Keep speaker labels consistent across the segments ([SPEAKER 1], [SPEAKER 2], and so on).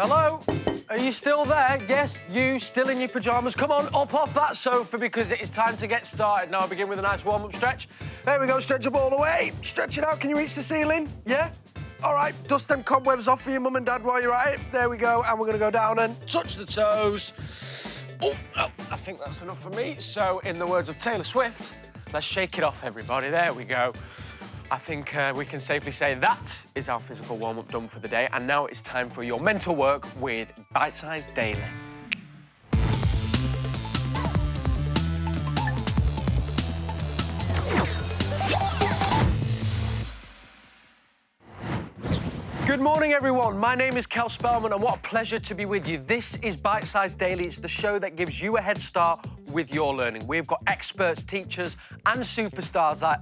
[SPEAKER 1] Hello? Are you still there? Yes, you still in your pyjamas. Come on, up off that sofa because it is time to get started. Now I begin with a nice warm-up stretch. There we go, stretch up all the way. Stretch it out. Can you reach the ceiling? Yeah? All right, dust them cobwebs off for your mum and dad while you're at it. There we go, and we're going to go down and touch the toes. Oh, I think that's enough for me. So, in the words of Taylor Swift, let's shake it off, everybody. There we go. I think we can safely say that is our physical warm-up done for the day. And now it's time for your mental work with Bitesize Daily. Good morning, everyone. My name is Kel Spellman, and what a pleasure to be with you. This is Bitesize Daily. It's the show that gives you a head start with your learning. We've got experts, teachers, and superstars like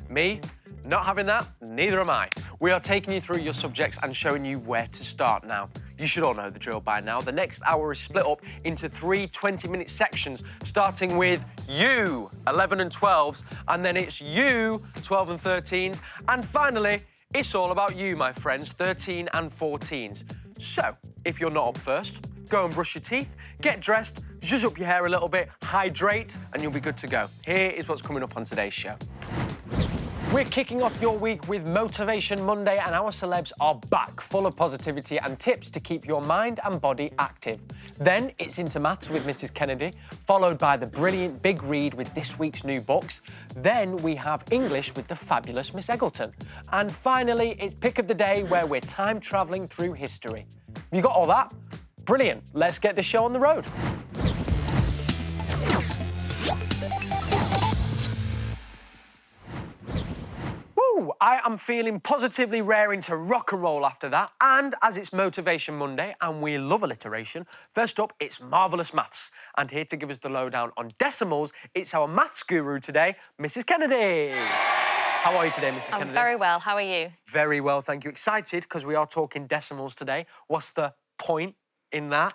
[SPEAKER 1] me. Not having that, neither am I. We are taking you through your subjects and showing you where to start. Now, you should all know the drill by now. The next hour is split up into 3 20-minute sections, starting with you, 11 and 12s, and then it's you, 12 and 13s, and finally, it's all about you, my friends, 13 and 14s. So, if you're not up first, go and brush your teeth, get dressed, zhuzh up your hair a little bit, hydrate, and you'll be good to go. Here is what's coming up on today's show. We're kicking off your week with Motivation Monday, and our celebs are back, full of positivity and tips to keep your mind and body active. Then it's into maths with Mrs. Kennedy, followed by the brilliant Big Read with this week's new books. Then we have English with the fabulous Miss Eggleton. And finally, it's Pick of the Day, where we're time travelling through history. You got all that? Brilliant. Let's get the show on the road. I am feeling positively raring to rock and roll after that. And as it's Motivation Monday and we love alliteration, first up, it's Marvellous Maths. And here to give us the lowdown on decimals, it's our maths guru today, Mrs. Kennedy. How are you today, Mrs. Kennedy?
[SPEAKER 2] I'm very well. How are you?
[SPEAKER 1] Very well, thank you. Excited because we are talking decimals today. What's the point in that?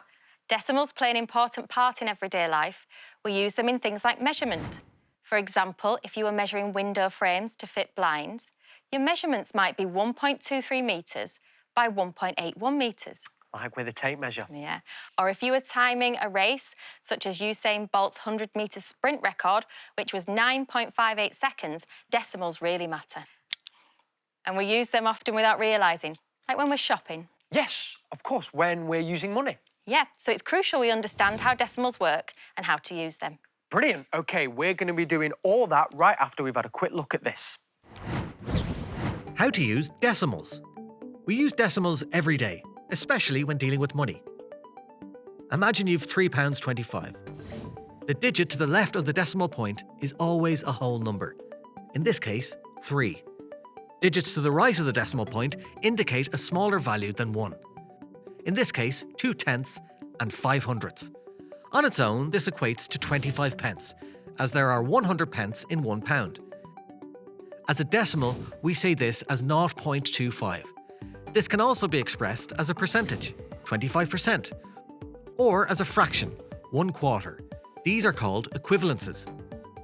[SPEAKER 2] Decimals play an important part in everyday life. We use them in things like measurement. For example, if you were measuring window frames to fit blinds, your measurements might be 1.23 metres by 1.81 metres.
[SPEAKER 1] Like with a tape measure.
[SPEAKER 2] Yeah. Or if you were timing a race, such as Usain Bolt's 100-metre sprint record, which was 9.58 seconds, decimals really matter. And we use them often without realising, like when we're shopping.
[SPEAKER 1] Yes, of course, when we're using money.
[SPEAKER 2] Yeah, so it's crucial we understand how decimals work and how to use them.
[SPEAKER 1] Brilliant. OK, we're going to be doing all that right after we've had a quick look at this.
[SPEAKER 3] How to use decimals. We use decimals every day, especially when dealing with money. Imagine you've £3.25. The digit to the left of the decimal point is always a whole number. In this case, 3. Digits to the right of the decimal point indicate a smaller value than 1. In this case, 2 tenths and 5 hundredths. On its own, this equates to 25 pence, as there are 100 pence in £1. As a decimal, we say this as 0.25. This can also be expressed as a percentage, 25%, or as a fraction, 1/4. These are called equivalences.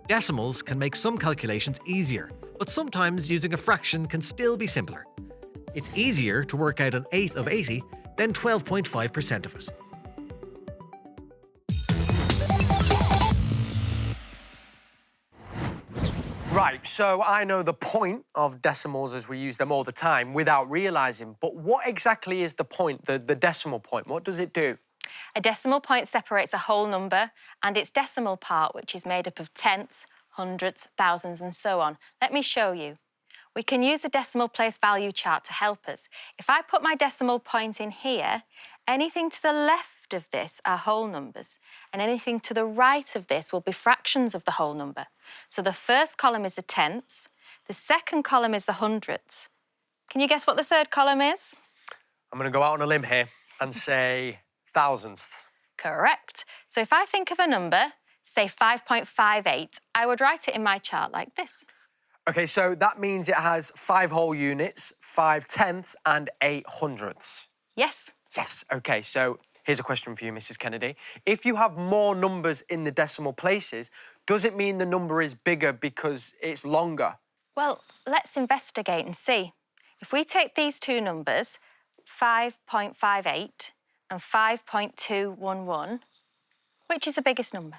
[SPEAKER 3] Decimals can make some calculations easier, but sometimes using a fraction can still be simpler. It's easier to work out an eighth of 80 than 12.5% of it.
[SPEAKER 1] Right, so I know the point of decimals as we use them all the time without realising, but what exactly is the point, the decimal point? What does it do?
[SPEAKER 2] A decimal point separates a whole number and its decimal part, which is made up of tenths, hundredths, thousands and so on. Let me show you. We can use the decimal place value chart to help us. If I put my decimal point in here, anything to the left of this are whole numbers, and anything to the right of this will be fractions of the whole number. So the first column is the tenths, the second column is the hundredths. Can you guess what the third column is?
[SPEAKER 1] I'm going to go out on a limb here and say thousandths.
[SPEAKER 2] Correct. So if I think of a number, say 5.58, I would write it in my chart like this.
[SPEAKER 1] OK, so that means it has 5 whole units, 5 tenths and 8 hundredths.
[SPEAKER 2] Yes.
[SPEAKER 1] Yes, OK, so here's a question for you, Mrs. Kennedy. If you have more numbers in the decimal places, does it mean the number is bigger because it's longer?
[SPEAKER 2] Well, let's investigate and see. If we take these two numbers, 5.58 and 5.211, which is the biggest number?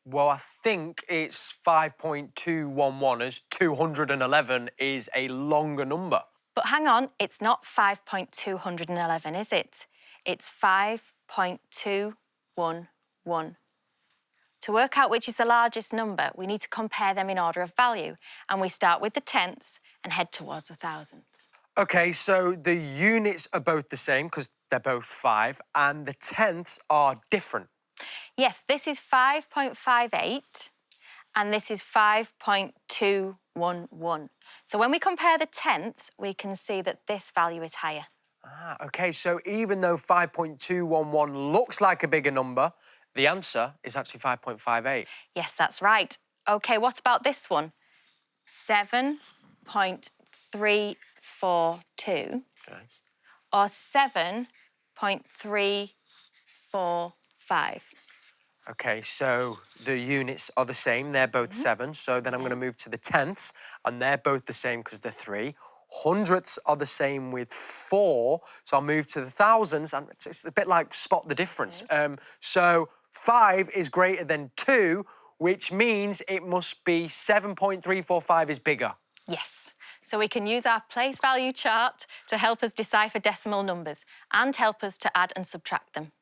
[SPEAKER 1] Well, I think it's 5.211, as 211 is a longer number.
[SPEAKER 2] But hang on, it's not 5.211, is it? It's 5.211. To work out which is the largest number, we need to compare them in order of value. And we start with the tenths and head towards the thousands.
[SPEAKER 1] OK, so the units are both the same because they're both 5, and the tenths are different.
[SPEAKER 2] Yes, this is 5.58 and this is 5.211. So when we compare the tenths, we can see that this value is higher.
[SPEAKER 1] Ah, OK, so even though 5.211 looks like a bigger number, the answer is actually 5.58.
[SPEAKER 2] Yes, that's right. OK, what about this one? 7.342 or 7.345.
[SPEAKER 1] OK, so the units are the same. They're both 7. So then I'm going to move to the tenths, and they're both the same because they're 3. Hundredths are the same with 4. So I'll move to the thousands, and it's a bit like spot the difference. So 5 is greater than 2, which means it must be 7.345 is bigger.
[SPEAKER 2] Yes. So we can use our place value chart to help us decipher decimal numbers and help us to add and subtract them.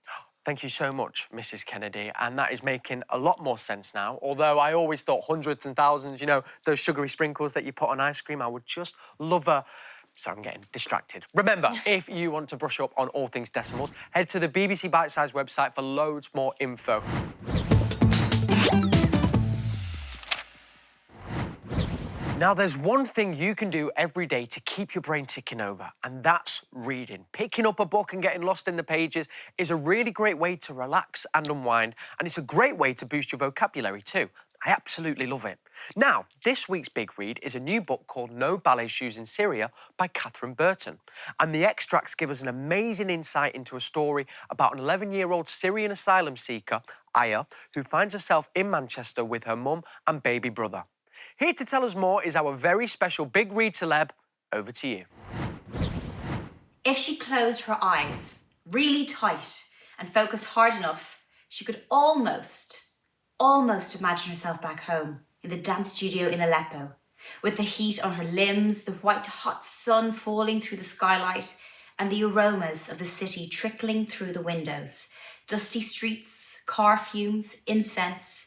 [SPEAKER 1] Thank you so much, Mrs. Kennedy, and that is making a lot more sense now. Although I always thought hundreds and thousands, you know, those sugary sprinkles that you put on ice cream, I would just love a... Sorry, I'm getting distracted. Remember, if you want to brush up on all things decimals, head to the BBC Bitesize website for loads more info. Now, there's one thing you can do every day to keep your brain ticking over, and that's reading. Picking up a book and getting lost in the pages is a really great way to relax and unwind, and it's a great way to boost your vocabulary too. I absolutely love it. Now, this week's big read is a new book called No Ballet Shoes in Syria by Catherine Burton. And the extracts give us an amazing insight into a story about an 11-year-old Syrian asylum seeker, Aya, who finds herself in Manchester with her mum and baby brother. Here to tell us more is our very special big read celeb. Over to you.
[SPEAKER 4] If she closed her eyes really tight and focused hard enough, she could almost imagine herself back home in the dance studio in Aleppo, with the heat on her limbs, the white hot sun falling through the skylight, and the aromas of the city trickling through the windows. Dusty streets, car fumes, incense.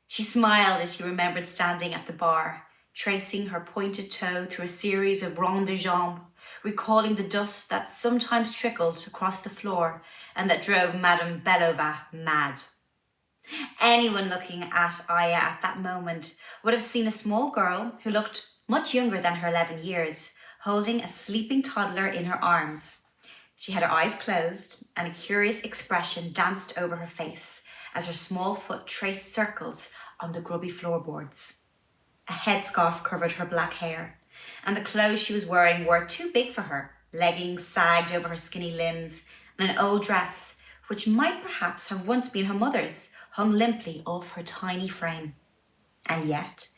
[SPEAKER 4] She smiled as she remembered standing at the bar, tracing her pointed toe through a series of ronds de jambe, recalling the dust that sometimes trickled across the floor and that drove Madame Belova mad. Anyone looking at Aya at that moment would have seen a small girl who looked much younger than her 11 years, holding a sleeping toddler in her arms. She had her eyes closed and a curious expression danced over her face as her small foot traced circles on the grubby floorboards. A headscarf covered her black hair, and the clothes she was wearing were too big for her. Leggings sagged over her skinny limbs, and an old dress, which might perhaps have once been her mother's, hung limply off her tiny frame. And yet,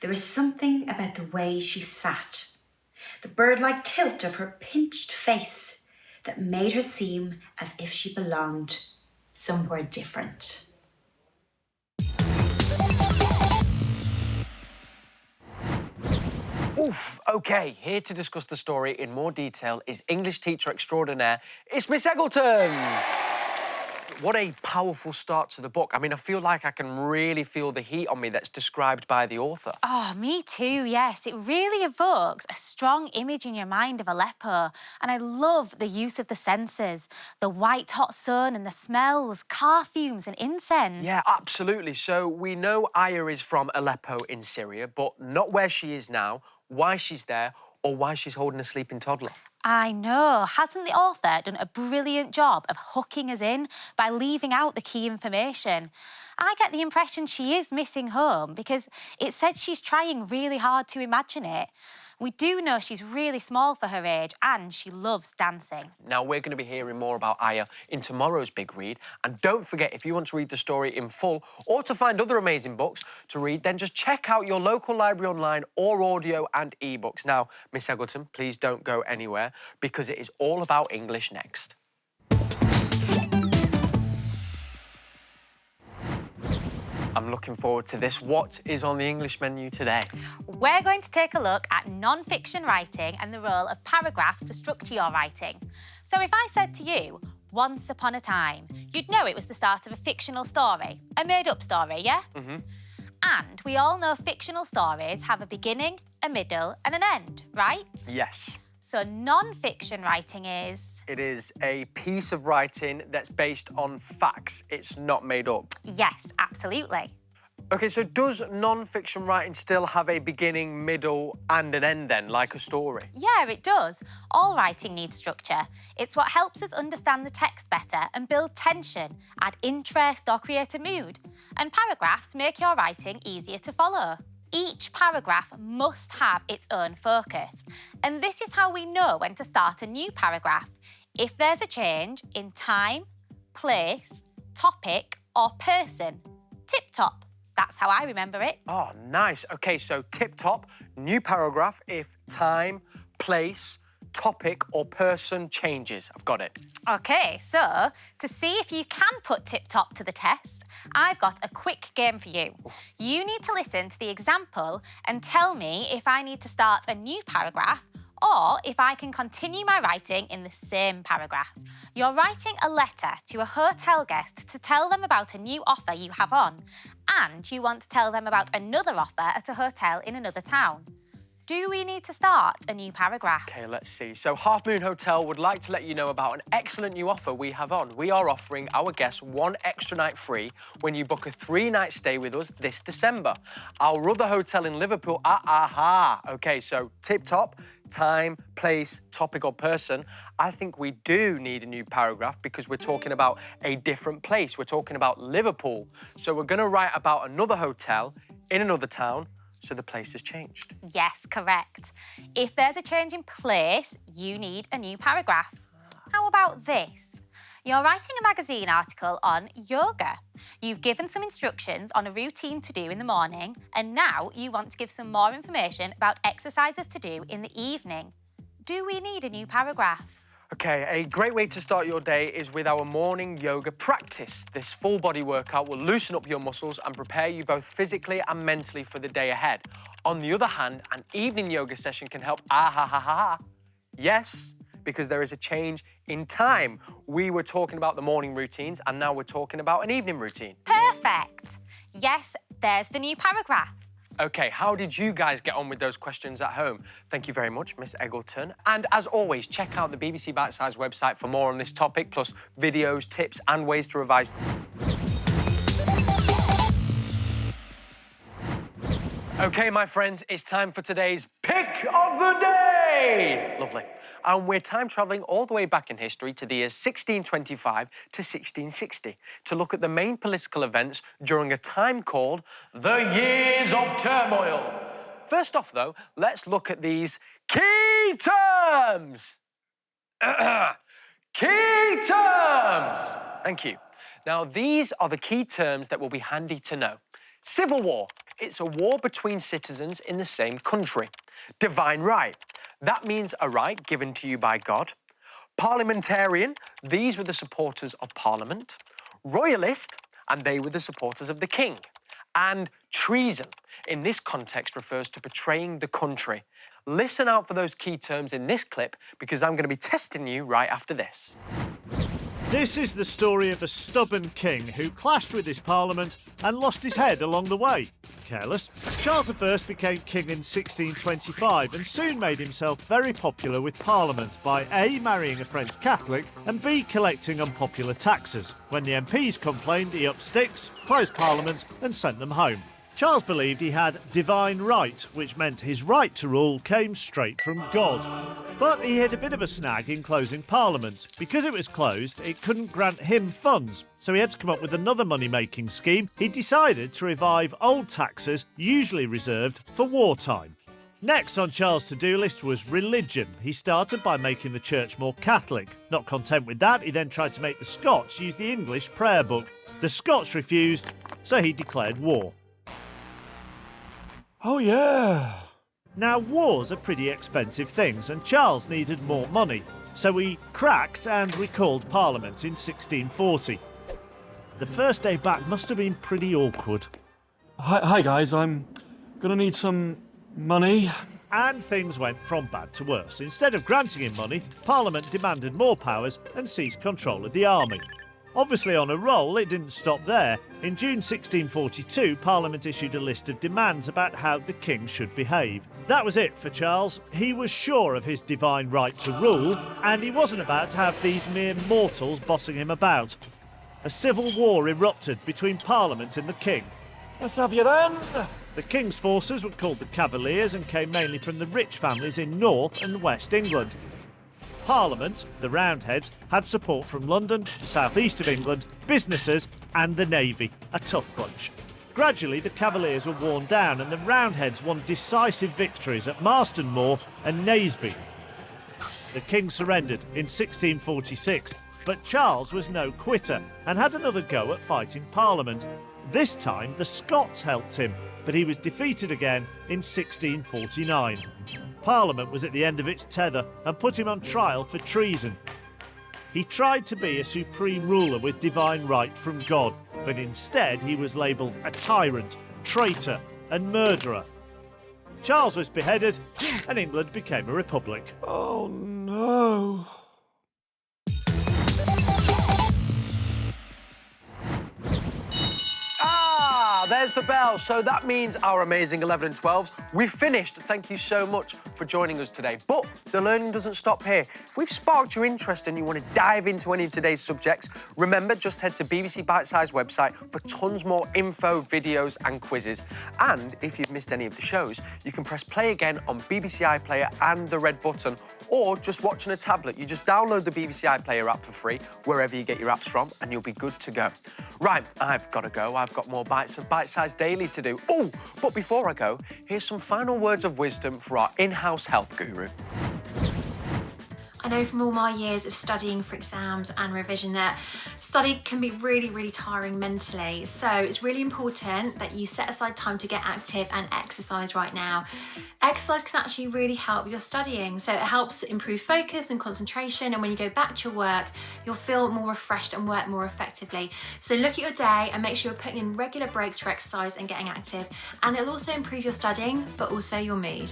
[SPEAKER 4] there was something about the way she sat, the bird-like tilt of her pinched face, that made her seem as if she belonged somewhere different.
[SPEAKER 1] Oof, OK, here to discuss the story in more detail is English teacher extraordinaire, it's Miss Eggleton. What a powerful start to the book. I mean, I feel like I can really feel the heat on me that's described by the author.
[SPEAKER 5] Oh, me too, yes. It really evokes a strong image in your mind of Aleppo. And I love the use of the senses, the white hot sun and the smells, car fumes and incense.
[SPEAKER 1] Yeah, absolutely. So we know Aya is from Aleppo in Syria, but not where she is now, why she's there, or why she's holding a sleeping toddler.
[SPEAKER 5] I know. Hasn't the author done a brilliant job of hooking us in by leaving out the key information? I get the impression she is missing home because it said she's trying really hard to imagine it. We do know she's really small for her age and she loves dancing.
[SPEAKER 1] Now, we're going to be hearing more about Aya in tomorrow's Big Read. And don't forget, if you want to read the story in full or to find other amazing books to read, then just check out your local library online or audio and ebooks. Now, Miss Eggleton, please don't go anywhere because it is all about English next. I'm looking forward to this. What is on the English menu today?
[SPEAKER 5] We're going to take a look at non-fiction writing and the role of paragraphs to structure your writing. So if I said to you, once upon a time, you'd know it was the start of a fictional story, a made-up story, yeah? Mm-hmm. And we all know fictional stories have a beginning, a middle and an end, right?
[SPEAKER 1] Yes.
[SPEAKER 5] So non-fiction writing is...
[SPEAKER 1] It is a piece of writing that's based on facts. It's not made up.
[SPEAKER 5] Yes, absolutely.
[SPEAKER 1] OK, so does non-fiction writing still have a beginning, middle and an end then, like a story?
[SPEAKER 5] Yeah, it does. All writing needs structure. It's what helps us understand the text better and build tension, add interest or create a mood. And paragraphs make your writing easier to follow. Each paragraph must have its own focus. And this is how we know when to start a new paragraph. If there's a change in time, place, topic or person. Tip-top. That's how I remember it.
[SPEAKER 1] Oh, nice. OK, so tip-top, new paragraph if time, place, topic or person changes. I've got it.
[SPEAKER 5] OK, so to see if you can put tip-top to the test, I've got a quick game for you. You need to listen to the example and tell me if I need to start a new paragraph or if I can continue my writing in the same paragraph. You're writing a letter to a hotel guest to tell them about a new offer you have on, and you want to tell them about another offer at a hotel in another town. Do we need to start a new paragraph?
[SPEAKER 1] OK, let's see. So Half Moon Hotel would like to let you know about an excellent new offer we have on. We are offering our guests 1 extra night free when you book a 3-night stay with us this December. Our other hotel in Liverpool, OK, so tip-top, time, place, topic or person. I think we do need a new paragraph because we're talking about a different place. We're talking about Liverpool. So we're going to write about another hotel in another town. So the place has changed.
[SPEAKER 5] Yes, correct. If there's a change in place, you need a new paragraph. How about this? You're writing a magazine article on yoga. You've given some instructions on a routine to do in the morning, and now you want to give some more information about exercises to do in the evening. Do we need a new paragraph?
[SPEAKER 1] OK, a great way to start your day is with our morning yoga practice. This full body workout will loosen up your muscles and prepare you both physically and mentally for the day ahead. On the other hand, an evening yoga session can help Yes, because there is a change in time. We were talking about the morning routines and now we're talking about an evening routine.
[SPEAKER 5] Perfect. Yes, there's the new paragraph.
[SPEAKER 1] OK, how did you guys get on with those questions at home? Thank you very much, Miss Eggleton. And as always, check out the BBC Bitesize website for more on this topic, plus videos, tips and ways to revise. OK, my friends, it's time for today's Pick of the Day! Lovely. And we're time travelling all the way back in history to the years 1625 to 1660 to look at the main political events during a time called the Years of Turmoil. First off, though, let's look at these key terms. Key terms! Thank you. Now, these are the key terms that will be handy to know. Civil war. It's a war between citizens in the same country. Divine right. That means a right given to you by God. Parliamentarian. These were the supporters of Parliament. Royalist. And they were the supporters of the king. And treason. In this context refers to betraying the country. Listen out for those key terms in this clip because I'm going to be testing you right after this.
[SPEAKER 6] This is the story of a stubborn king who clashed with his parliament and lost his head along the way. Careless. Charles I became king in 1625 and soon made himself very popular with Parliament by A. marrying a French Catholic and B. collecting unpopular taxes. When the MPs complained, he upped sticks, closed Parliament and sent them home. Charles believed he had divine right, which meant his right to rule came straight from God. But he hit a bit of a snag in closing Parliament. Because it was closed, it couldn't grant him funds, so he had to come up with another money-making scheme. He decided to revive old taxes, usually reserved for wartime. Next on Charles' to-do list was religion. He started by making the church more Catholic. Not content with that, he then tried to make the Scots use the English prayer book. The Scots refused, so he declared war.
[SPEAKER 7] Oh, yeah.
[SPEAKER 6] Now, wars are pretty expensive things, and Charles needed more money, so he cracked and recalled Parliament in 1640. The first day back must have been pretty awkward.
[SPEAKER 7] Hi guys, I'm gonna need some money.
[SPEAKER 6] And things went from bad to worse. Instead of granting him money, Parliament demanded more powers and seized control of the army. Obviously on a roll, it didn't stop there. In June 1642, Parliament issued a list of demands about how the king should behave. That was it for Charles. He was sure of his divine right to rule, and he wasn't about to have these mere mortals bossing him about. A civil war erupted between Parliament and the king.
[SPEAKER 7] Let's have you then.
[SPEAKER 6] The king's forces were called the Cavaliers and came mainly from the rich families in North and West England. Parliament, the Roundheads, had support from London, the southeast of England, businesses and the Navy, a tough bunch. Gradually the Cavaliers were worn down and the Roundheads won decisive victories at Marston Moor and Naseby. The king surrendered in 1646, but Charles was no quitter and had another go at fighting Parliament. This time the Scots helped him, but he was defeated again in 1649. Parliament was at the end of its tether and put him on trial for treason. He tried to be a supreme ruler with divine right from God, but instead he was labelled a tyrant, traitor and murderer. Charles was beheaded and England became a republic.
[SPEAKER 7] Oh no.
[SPEAKER 1] There's the bell. So that means our amazing 11 and 12s, we've finished. Thank you so much for joining us today. But the learning doesn't stop here. If we've sparked your interest and you want to dive into any of today's subjects, remember, just head to BBC Bitesize website for tons more info, videos and quizzes. And if you've missed any of the shows, you can press play again on BBC iPlayer and the red button, or just watch on a tablet. You just download the BBC iPlayer app for free, wherever you get your apps from, and you'll be good to go. Right, I've got to go. I've got more bites of Bitesize Daily to do. Oh, but before I go, here's some final words of wisdom for our in-house health guru.
[SPEAKER 4] I know from all my years of studying for exams and revision that study can be really, really tiring mentally. So it's really important that you set aside time to get active and exercise right now. Exercise can actually really help your studying. So it helps improve focus and concentration. And when you go back to your work, you'll feel more refreshed and work more effectively. So look at your day and make sure you're putting in regular breaks for exercise and getting active. And it'll also improve your studying, but also your mood.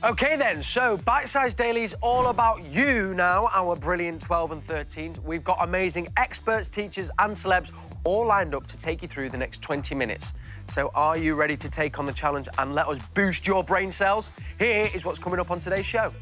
[SPEAKER 1] OK then, so Bitesize Daily is all about you now, our brilliant 12 and 13s. We've got amazing experts, teachers and celebs all lined up to take you through the next 20 minutes. So are you ready to take on the challenge and let us boost your brain cells? Here is what's coming up on today's show.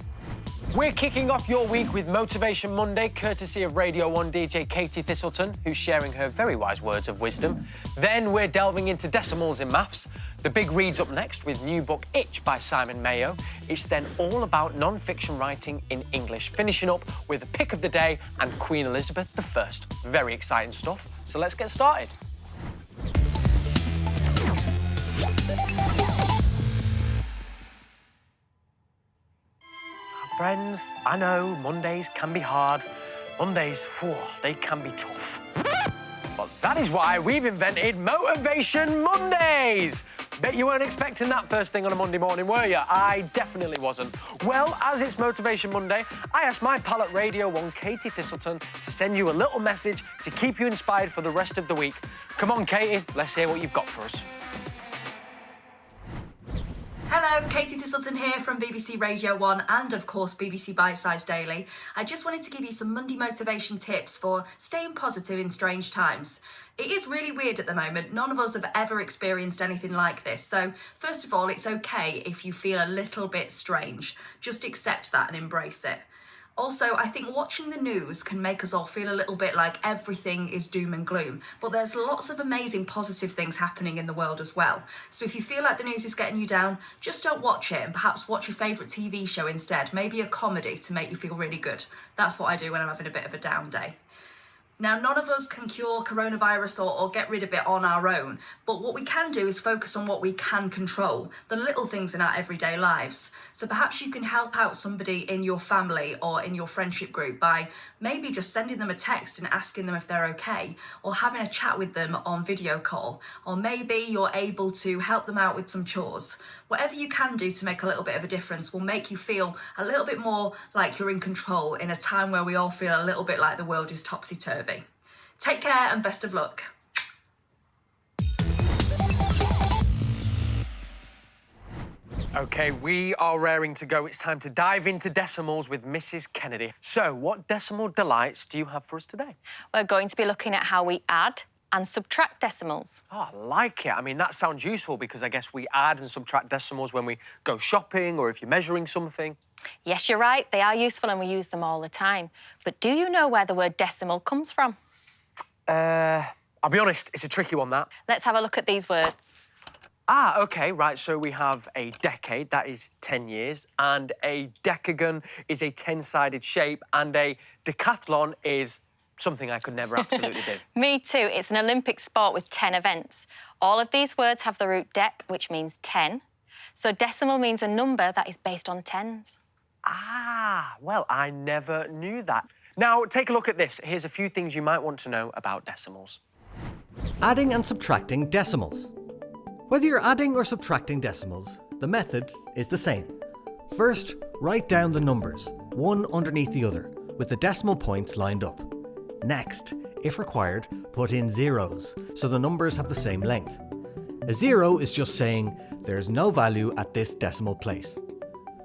[SPEAKER 1] We're kicking off your week with Motivation Monday, courtesy of Radio 1 DJ Katie Thistleton, who's sharing her very wise words of wisdom. Then we're delving into decimals in maths. The Big Read's up next with new book Itch by Simon Mayo. It's then all about non-fiction writing in English, finishing up with the pick of the day and Queen Elizabeth I. Very exciting stuff. So let's get started. Friends, I know Mondays can be hard. Mondays, whew, they can be tough. But that is why we've invented Motivation Mondays. Bet you weren't expecting that first thing on a Monday morning, were you? I definitely wasn't. Well, as it's Motivation Monday, I asked my pal at Radio 1, Katie Thistleton, to send you a little message to keep you inspired for the rest of the week. Come on, Katie, let's hear what you've got for us.
[SPEAKER 8] Hello, Katie Thistleton here from BBC Radio 1 and, of course, BBC Bitesize Daily. I just wanted to give you some Monday motivation tips for staying positive in strange times. It is really weird at the moment. None of us have ever experienced anything like this. So, first of all, it's okay if you feel a little bit strange. Just accept that and embrace it. Also, I think watching the news can make us all feel a little bit like everything is doom and gloom, but there's lots of amazing positive things happening in the world as well. So if you feel like the news is getting you down, just don't watch it and perhaps watch your favourite TV show instead, maybe a comedy to make you feel really good. That's what I do when I'm having a bit of a down day. Now, none of us can cure coronavirus or get rid of it on our own, but what we can do is focus on what we can control, the little things in our everyday lives. So perhaps you can help out somebody in your family or in your friendship group by maybe just sending them a text and asking them if they're okay, or having a chat with them on video call, or maybe you're able to help them out with some chores. Whatever you can do to make a little bit of a difference will make you feel a little bit more like you're in control in a time where we all feel a little bit like the world is topsy-turvy. Take care and best of luck.
[SPEAKER 1] OK, we are raring to go. It's time to dive into decimals with Mrs. Kennedy. So, what decimal delights do you have for us today?
[SPEAKER 2] We're going to be looking at how we add and subtract decimals.
[SPEAKER 1] Oh, I like it. I mean, that sounds useful because I guess we add and subtract decimals when we go shopping or if you're measuring something.
[SPEAKER 2] Yes, you're right. They are useful and we use them all the time. But do you know where the word decimal comes from?
[SPEAKER 1] I'll be honest, it's a tricky one, that.
[SPEAKER 2] Let's have a look at these words.
[SPEAKER 1] Ah, OK, right, so we have a decade, that is 10 years, and a decagon is a 10-sided shape, and a decathlon is something I could never absolutely do.
[SPEAKER 2] Me too. It's an Olympic sport with 10 events. All of these words have the root dec, which means 10. So decimal means a number that is based on tens.
[SPEAKER 1] Ah, well, I never knew that. Now, take a look at this. Here's a few things you might want to know about decimals.
[SPEAKER 3] Adding and subtracting decimals. Whether you're adding or subtracting decimals, the method is the same. First, write down the numbers, one underneath the other, with the decimal points lined up. Next, if required, put in zeros, so the numbers have the same length. A zero is just saying there's no value at this decimal place.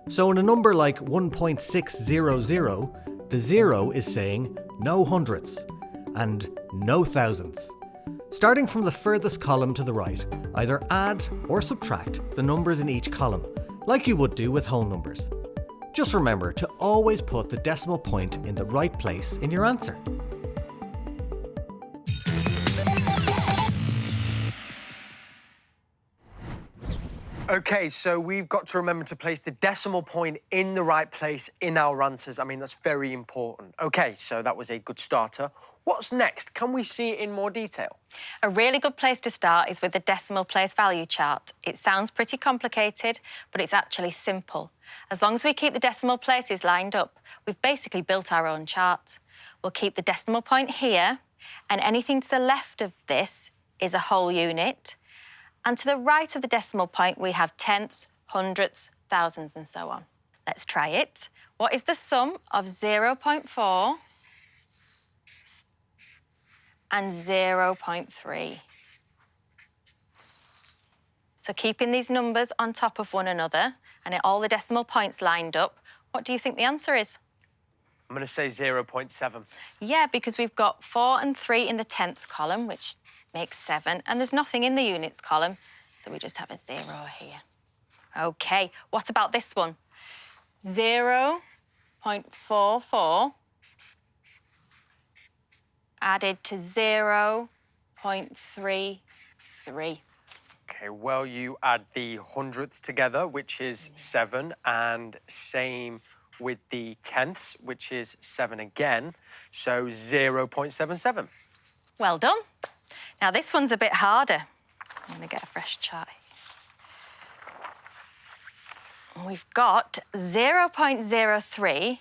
[SPEAKER 3] So in a number like 1.600, the zero is saying no hundredths and no thousandths. Starting from the furthest column to the right, either add or subtract the numbers in each column, like you would do with whole numbers. Just remember to always put the decimal point in the right place in your answer.
[SPEAKER 1] OK, so we've got to remember to place the decimal point in the right place in our answers. I mean, that's very important. OK, so that was a good starter. What's next? Can we see it in more detail?
[SPEAKER 2] A really good place to start is with the decimal place value chart. It sounds pretty complicated, but it's actually simple. As long as we keep the decimal places lined up, we've basically built our own chart. We'll keep the decimal point here, and anything to the left of this is a whole unit. And to the right of the decimal point, we have tenths, hundredths, thousands, and so on. Let's try it. What is the sum of 0.4 and 0.3? So keeping these numbers on top of one another and all the decimal points lined up, what do you think the answer is?
[SPEAKER 1] I'm going to say 0.7.
[SPEAKER 2] Yeah, because we've got 4 and 3 in the tenths column, which makes 7, and there's nothing in the units column, so we just have a 0 here. OK, what about this one? 0.44 added to 0.33.
[SPEAKER 1] OK, well, you add the hundredths together, which is 7, and same with the tenths, which is 7 again, so 0.77.
[SPEAKER 2] Well done. Now, this one's a bit harder. I'm going to get a fresh chart here. We've got 0.03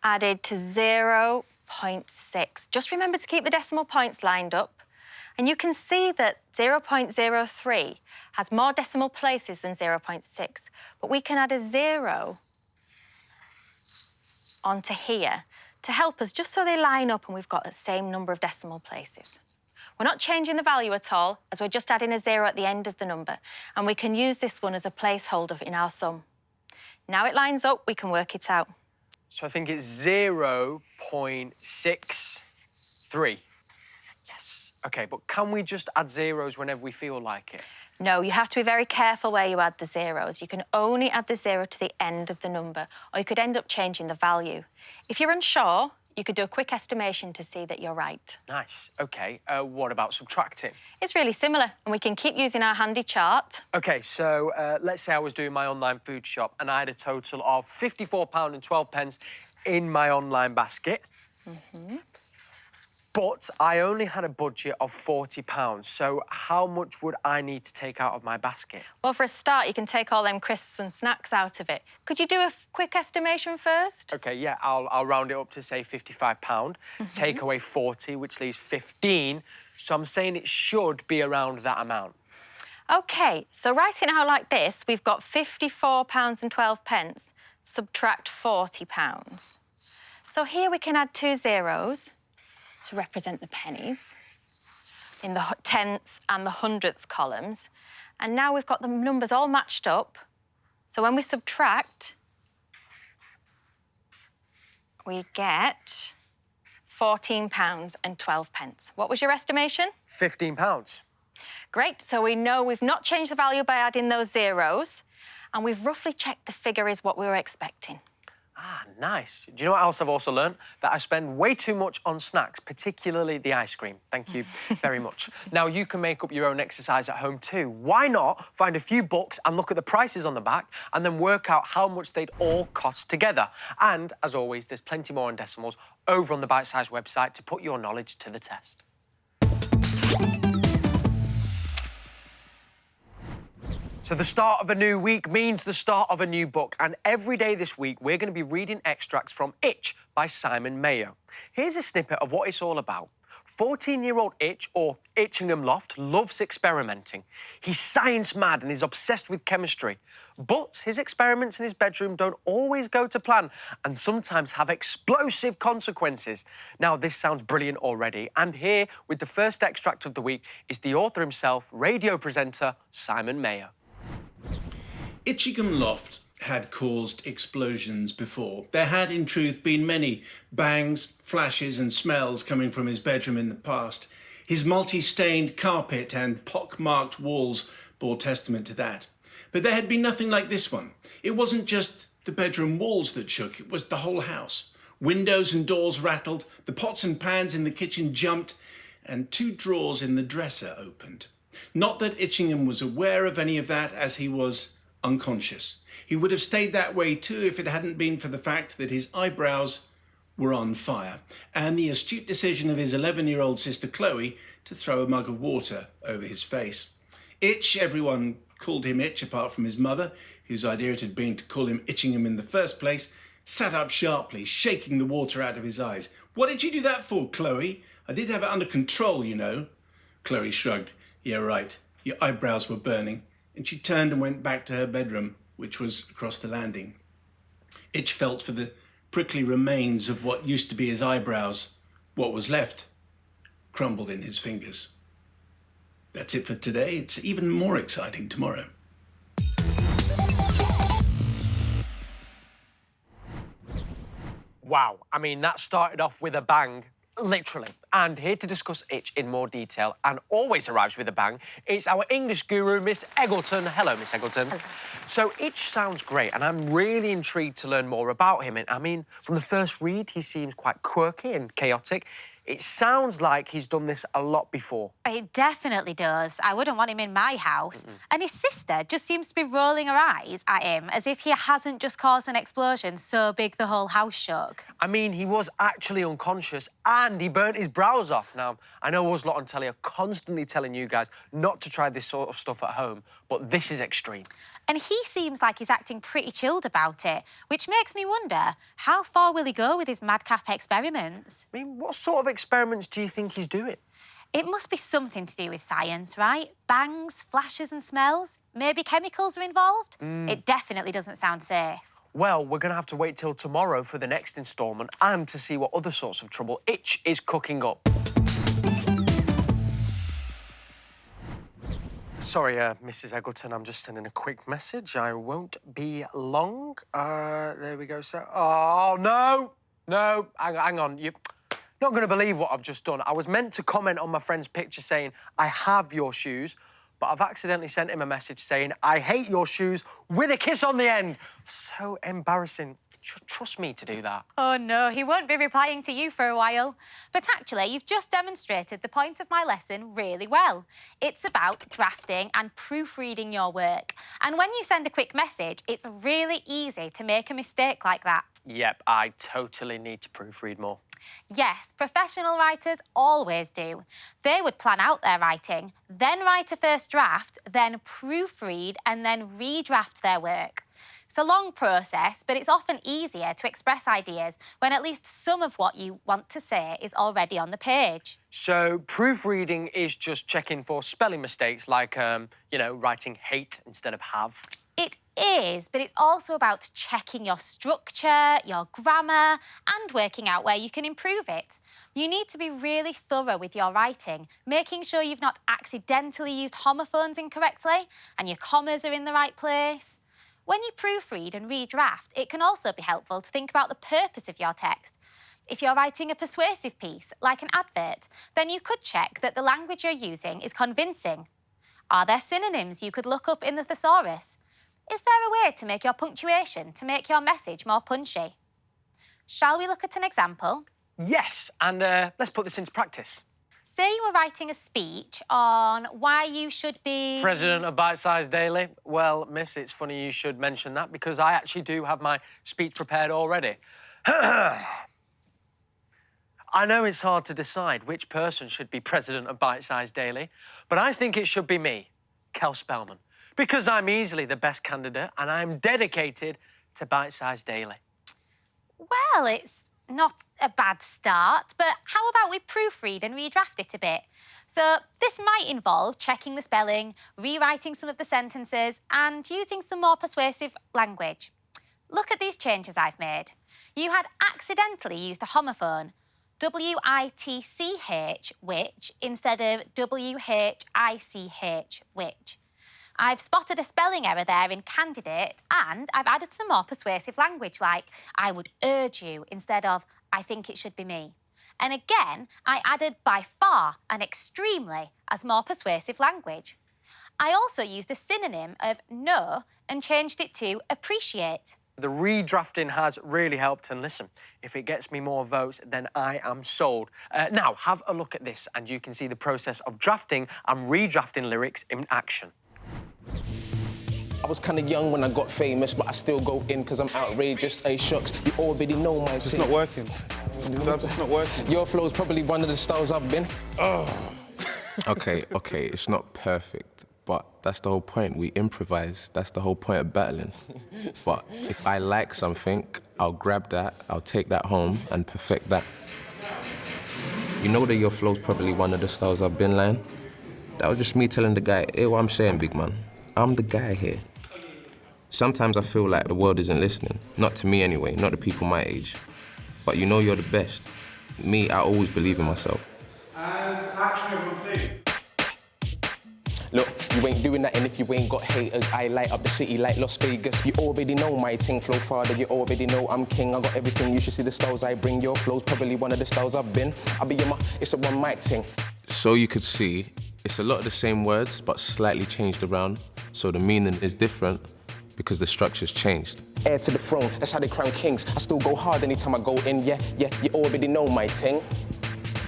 [SPEAKER 2] added to 0.6. Just remember to keep the decimal points lined up. And you can see that 0.03 has more decimal places than 0.6, but we can add a 0 onto here to help us, just so they line up and we've got the same number of decimal places. We're not changing the value at all, as we're just adding a 0 at the end of the number, and we can use this one as a placeholder in our sum. Now it lines up, we can work it out.
[SPEAKER 1] So I think it's 0.63. Yes. OK, but can we just add zeros whenever we feel like it?
[SPEAKER 2] No, you have to be very careful where you add the zeros. You can only add the 0 to the end of the number, or you could end up changing the value. If you're unsure, you could do a quick estimation to see that you're right.
[SPEAKER 1] Nice. OK, what about subtracting?
[SPEAKER 2] It's really similar, and we can keep using our handy chart.
[SPEAKER 1] OK, so let's say I was doing my online food shop and I had a total of £54.12 in my online basket. But I only had a budget of £40, so how much would I need to take out of my basket?
[SPEAKER 2] Well, for a start, you can take all them crisps and snacks out of it. Could you do a quick estimation first?
[SPEAKER 1] OK, yeah, I'll round it up to, say, £55, take away 40, which leaves 15, so I'm saying it should be around that amount.
[SPEAKER 2] OK, so writing it out like this, we've got £54.12, subtract £40. So here we can add 2 zeros to represent the pennies in the tenths and the hundredths columns. And now we've got the numbers all matched up. So when we subtract, we get £14.12. What was your estimation?
[SPEAKER 1] £15.
[SPEAKER 2] Great, so we know we've not changed the value by adding those zeros, and we've roughly checked the figure is what we were expecting.
[SPEAKER 1] Ah, nice. Do you know what else I've also learned? That I spend way too much on snacks, particularly the ice cream. Thank you very much. Now, you can make up your own exercise at home too. Why not find a few books and look at the prices on the back and then work out how much they'd all cost together? And, as always, there's plenty more on decimals over on the Bitesize website to put your knowledge to the test. So the start of a new week means the start of a new book, and every day this week we're going to be reading extracts from Itch by Simon Mayo. Here's a snippet of what it's all about. 14-year-old Itch, or Itchingham Loft, loves experimenting. He's science mad and is obsessed with chemistry. But his experiments in his bedroom don't always go to plan and sometimes have explosive consequences. Now, this sounds brilliant already, and here, with the first extract of the week, is the author himself, radio presenter Simon Mayo.
[SPEAKER 9] Itchingham Loft had caused explosions before. There had, in truth, been many bangs, flashes and smells coming from his bedroom in the past. His multi-stained carpet and pock-marked walls bore testament to that. But there had been nothing like this one. It wasn't just the bedroom walls that shook, it was the whole house. Windows and doors rattled, the pots and pans in the kitchen jumped, and 2 drawers in the dresser opened. Not that Itchingham was aware of any of that, as he was unconscious. He would have stayed that way too if it hadn't been for the fact that his eyebrows were on fire, and the astute decision of his 11-year-old sister Chloe to throw a mug of water over his face. Itch, everyone called him Itch apart from his mother, whose idea it had been to call him Itchingham in the first place, sat up sharply, shaking the water out of his eyes. "What did you do that for, Chloe? I did have it under control, you know." Chloe shrugged. "Yeah, right. Your eyebrows were burning." And she turned and went back to her bedroom, which was across the landing. Itch felt for the prickly remains of what used to be his eyebrows. What was left crumbled in his fingers. That's it for today. It's even more exciting tomorrow.
[SPEAKER 1] Wow, I mean, that started off with a bang. Literally. And here to discuss Itch in more detail, and always arrives with a bang, it's our English guru, Miss Eggleton. Hello, Miss Eggleton. Hello. So Itch sounds great, and I'm really intrigued to learn more about him. I mean, from the first read, he seems quite quirky and chaotic. It sounds like he's done this a lot before.
[SPEAKER 5] It definitely does. I wouldn't want him in my house. And his sister just seems to be rolling her eyes at him as if he hasn't just caused an explosion so big the whole house shook.
[SPEAKER 1] I mean, he was actually unconscious and he burnt his brows off. Now, I know us lot on telly are constantly telling you guys not to try this sort of stuff at home, but this is extreme.
[SPEAKER 5] And he seems like he's acting pretty chilled about it, which makes me wonder, how far will he go with his madcap experiments?
[SPEAKER 1] I mean, what sort of experiments do you think he's doing?
[SPEAKER 5] It must be something to do with science, right? Bangs, flashes and smells? Maybe chemicals are involved? It definitely doesn't sound safe.
[SPEAKER 1] Well, we're going to have to wait till tomorrow for the next instalment and to see what other sorts of trouble Itch is cooking up. Sorry, Mrs. Eggleton, I'm just sending a quick message. I won't be long. There we go, sir. Oh, no! No, hang on. Not going to believe what I've just done. I was meant to comment on my friend's picture saying, I have your shoes, but I've accidentally sent him a message saying, I hate your shoes, with a kiss on the end. So embarrassing. Trust me to do that.
[SPEAKER 5] Oh, no, he won't be replying to you for a while. But actually, you've just demonstrated the point of my lesson really well. It's about drafting and proofreading your work. And when you send a quick message, it's really easy to make a mistake like that.
[SPEAKER 1] Yep, I totally need to proofread more.
[SPEAKER 5] Yes, professional writers always do. They would plan out their writing, then write a first draft, then proofread and then redraft their work. It's a long process, but it's often easier to express ideas when at least some of what you want to say is already on the page.
[SPEAKER 1] So proofreading is just checking for spelling mistakes, like, writing hate instead of have?
[SPEAKER 5] It is, but it's also about checking your structure, your grammar, and working out where you can improve it. You need to be really thorough with your writing, making sure you've not accidentally used homophones incorrectly and your commas are in the right place. When you proofread and redraft, it can also be helpful to think about the purpose of your text. If you're writing a persuasive piece, like an advert, then you could check that the language you're using is convincing. Are there synonyms you could look up in the thesaurus? Is there a way to make your punctuation to make your message more punchy? Shall we look at an example?
[SPEAKER 1] Yes, and let's put this into practice.
[SPEAKER 5] Say you were writing a speech on why you should be...
[SPEAKER 1] President of Bitesize Daily. Well, miss, it's funny you should mention that because I actually do have my speech prepared already. I know it's hard to decide which person should be president of Bitesize Daily, but I think it should be me, Kel Spellman, because I'm easily the best candidate and I'm dedicated to Bitesize Daily.
[SPEAKER 5] Well, it's not a bad start, but how about we proofread and redraft it a bit? So this might involve checking the spelling, rewriting some of the sentences and using some more persuasive language. Look at these changes I've made. You had accidentally used a homophone, W-I-T-C-H, which, instead of W-H-I-C-H, which. I've spotted a spelling error there in candidate and I've added some more persuasive language like I would urge you instead of I think it should be me. And again, I added by far and extremely as more persuasive language. I also used a synonym of no and changed it to appreciate.
[SPEAKER 1] The redrafting has really helped, and listen, if it gets me more votes, then I am sold. Now, have a look at this and you can see the process of drafting and redrafting lyrics in action.
[SPEAKER 10] I was kind of young when I got famous, but I still go in because I'm outrageous. Hey, shucks, you already know my
[SPEAKER 11] It's not working. It's not working.
[SPEAKER 10] Your flow's probably one of the styles I've been.
[SPEAKER 11] Oh.
[SPEAKER 12] Okay, it's not perfect, but that's the whole point. We improvise. That's the whole point of battling. But if I like something, I'll grab that, I'll take that home and perfect that. You know that your flow's probably one of the styles I've been line? That was just me telling the guy, hey, what I'm saying, big man. I'm the guy here. Sometimes I feel like the world isn't listening. Not to me anyway, not the people my age. But you know you're the best. Me, I always believe in myself.
[SPEAKER 11] And action, everyone, please.
[SPEAKER 10] Look, you ain't doing nothing if you ain't got haters. I light up the city like Las Vegas. You already know my ting flow father. You already know I'm king. I got everything. You should see the styles I bring. Your flow's probably one of the styles I've been. I'll be it's a one mic ting.
[SPEAKER 12] So you could see, it's a lot of the same words, but slightly changed around. So the meaning is different because the structure's changed.
[SPEAKER 10] Heir to the throne, that's how they crown kings. I still go hard anytime I go in, yeah, you already know my ting.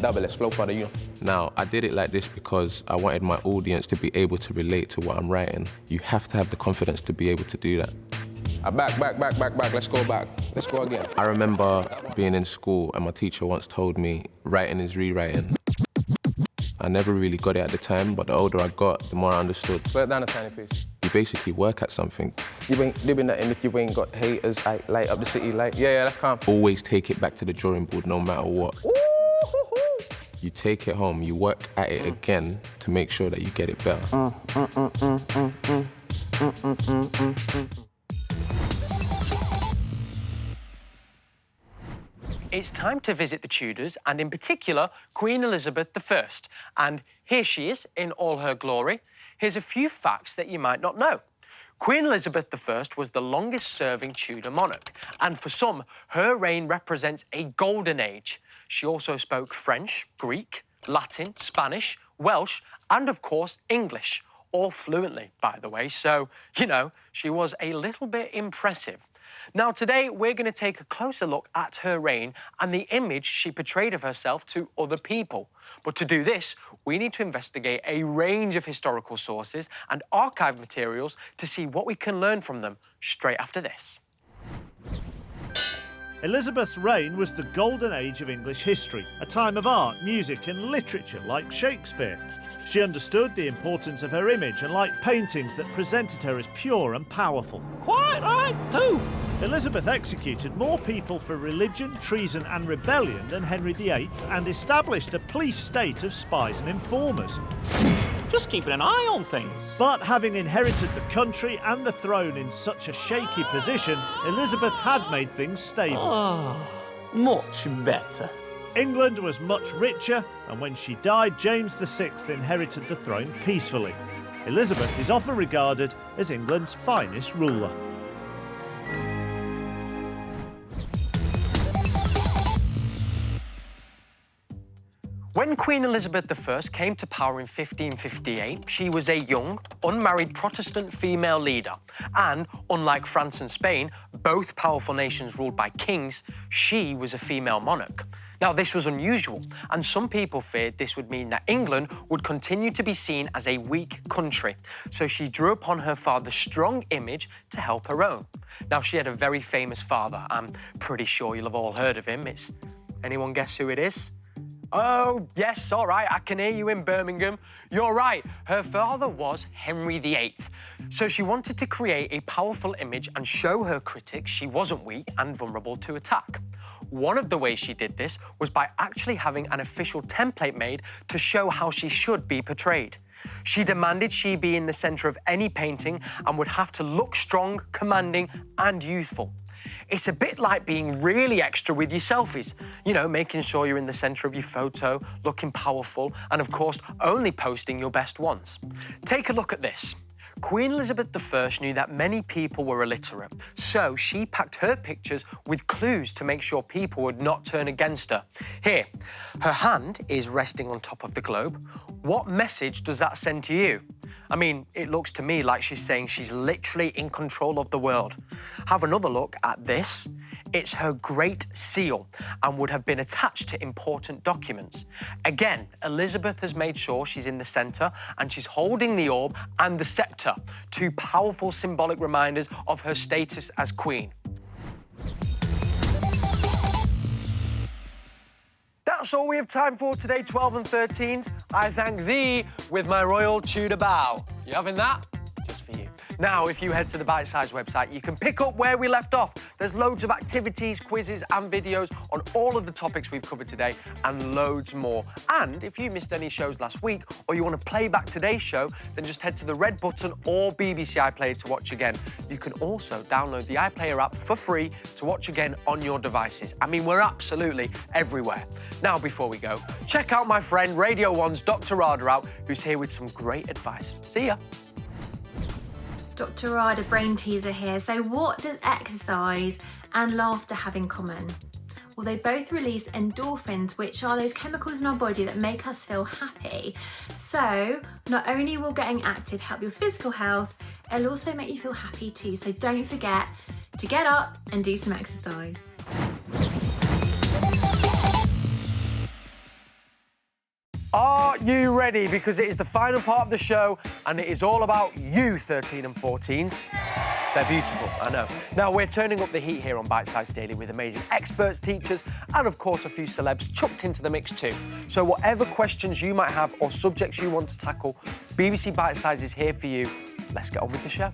[SPEAKER 10] Double S, flow father, you know.
[SPEAKER 12] Now, I did it like this because I wanted my audience to be able to relate to what I'm writing. You have to have the confidence to be able to do that.
[SPEAKER 10] Back, let's go back. Let's go again.
[SPEAKER 12] I remember being in school and my teacher once told me, writing is rewriting. I never really got it at the time, but the older I got, the more I understood.
[SPEAKER 10] Put it down a tiny piece.
[SPEAKER 12] You basically work at something.
[SPEAKER 10] You ain't doing nothing if you ain't got haters. I light up the city like, yeah, that's calm.
[SPEAKER 12] Always take it back to the drawing board, no matter what. You take it home, you work at it again to make sure that you get it better.
[SPEAKER 1] It's time to visit the Tudors, and in particular, Queen Elizabeth I. And here she is in all her glory. Here's a few facts that you might not know. Queen Elizabeth I was the longest-serving Tudor monarch, and for some, her reign represents a golden age. She also spoke French, Greek, Latin, Spanish, Welsh, and of course, English, all fluently, by the way, so, you know, she was a little bit impressive. Now, today, we're going to take a closer look at her reign and the image she portrayed of herself to other people. But to do this, we need to investigate a range of historical sources and archive materials to see what we can learn from them straight after this.
[SPEAKER 6] Elizabeth's reign was the golden age of English history, a time of art, music and literature like Shakespeare. She understood the importance of her image and liked paintings that presented her as pure and powerful.
[SPEAKER 13] Quite right, too.
[SPEAKER 6] Elizabeth executed more people for religion, treason and rebellion than Henry VIII and established a police state of spies and informers.
[SPEAKER 13] Just keeping an eye on things.
[SPEAKER 6] But having inherited the country and the throne in such a shaky position, Elizabeth had made things stable.
[SPEAKER 13] Oh, much better.
[SPEAKER 6] England was much richer, and when she died, James VI inherited the throne peacefully. Elizabeth is often regarded as England's finest ruler.
[SPEAKER 1] When Queen Elizabeth I came to power in 1558, she was a young, unmarried Protestant female leader. And, unlike France and Spain, both powerful nations ruled by kings, she was a female monarch. Now, this was unusual, and some people feared this would mean that England would continue to be seen as a weak country. So she drew upon her father's strong image to help her own. Now, she had a very famous father. I'm pretty sure you'll have all heard of him. Anyone guess who it is? Oh, yes, all right, I can hear you in Birmingham. You're right, her father was Henry VIII. So she wanted to create a powerful image and show her critics she wasn't weak and vulnerable to attack. One of the ways she did this was by actually having an official template made to show how she should be portrayed. She demanded she be in the centre of any painting and would have to look strong, commanding and youthful. It's a bit like being really extra with your selfies. You know, making sure you're in the centre of your photo, looking powerful, and of course, only posting your best ones. Take a look at this. Queen Elizabeth I knew that many people were illiterate, so she packed her pictures with clues to make sure people would not turn against her. Here, her hand is resting on top of the globe. What message does that send to you? I mean, it looks to me like she's saying she's literally in control of the world. Have another look at this. It's her Great Seal and would have been attached to important documents. Again, Elizabeth has made sure she's in the centre and she's holding the orb and the sceptre, two powerful symbolic reminders of her status as queen. That's all we have time for today, 12 and 13s. I thank thee with my royal Tudor bow. You having that? Just for you. Now, if you head to the Bitesize website, you can pick up where we left off. There's loads of activities, quizzes and videos on all of the topics we've covered today and loads more. And if you missed any shows last week or you want to play back today's show, then just head to the red button or BBC iPlayer to watch again. You can also download the iPlayer app for free to watch again on your devices. I mean, we're absolutely everywhere. Now, before we go, check out my friend Radio 1's Dr. Rada out, who's here with some great advice. See ya.
[SPEAKER 14] Dr. Rada brain teaser here. So what does exercise and laughter have in common? Well, they both release endorphins, which are those chemicals in our body that make us feel happy. So not only will getting active help your physical health, it'll also make you feel happy too. So don't forget to get up and do some exercise.
[SPEAKER 1] Are you ready? Because it is the final part of the show and it is all about you, 13 and 14s. They're beautiful, I know. Now, we're turning up the heat here on Bitesize Daily with amazing experts, teachers, and of course a few celebs chucked into the mix too. So whatever questions you might have or subjects you want to tackle, BBC Bitesize is here for you. Let's get on with the show.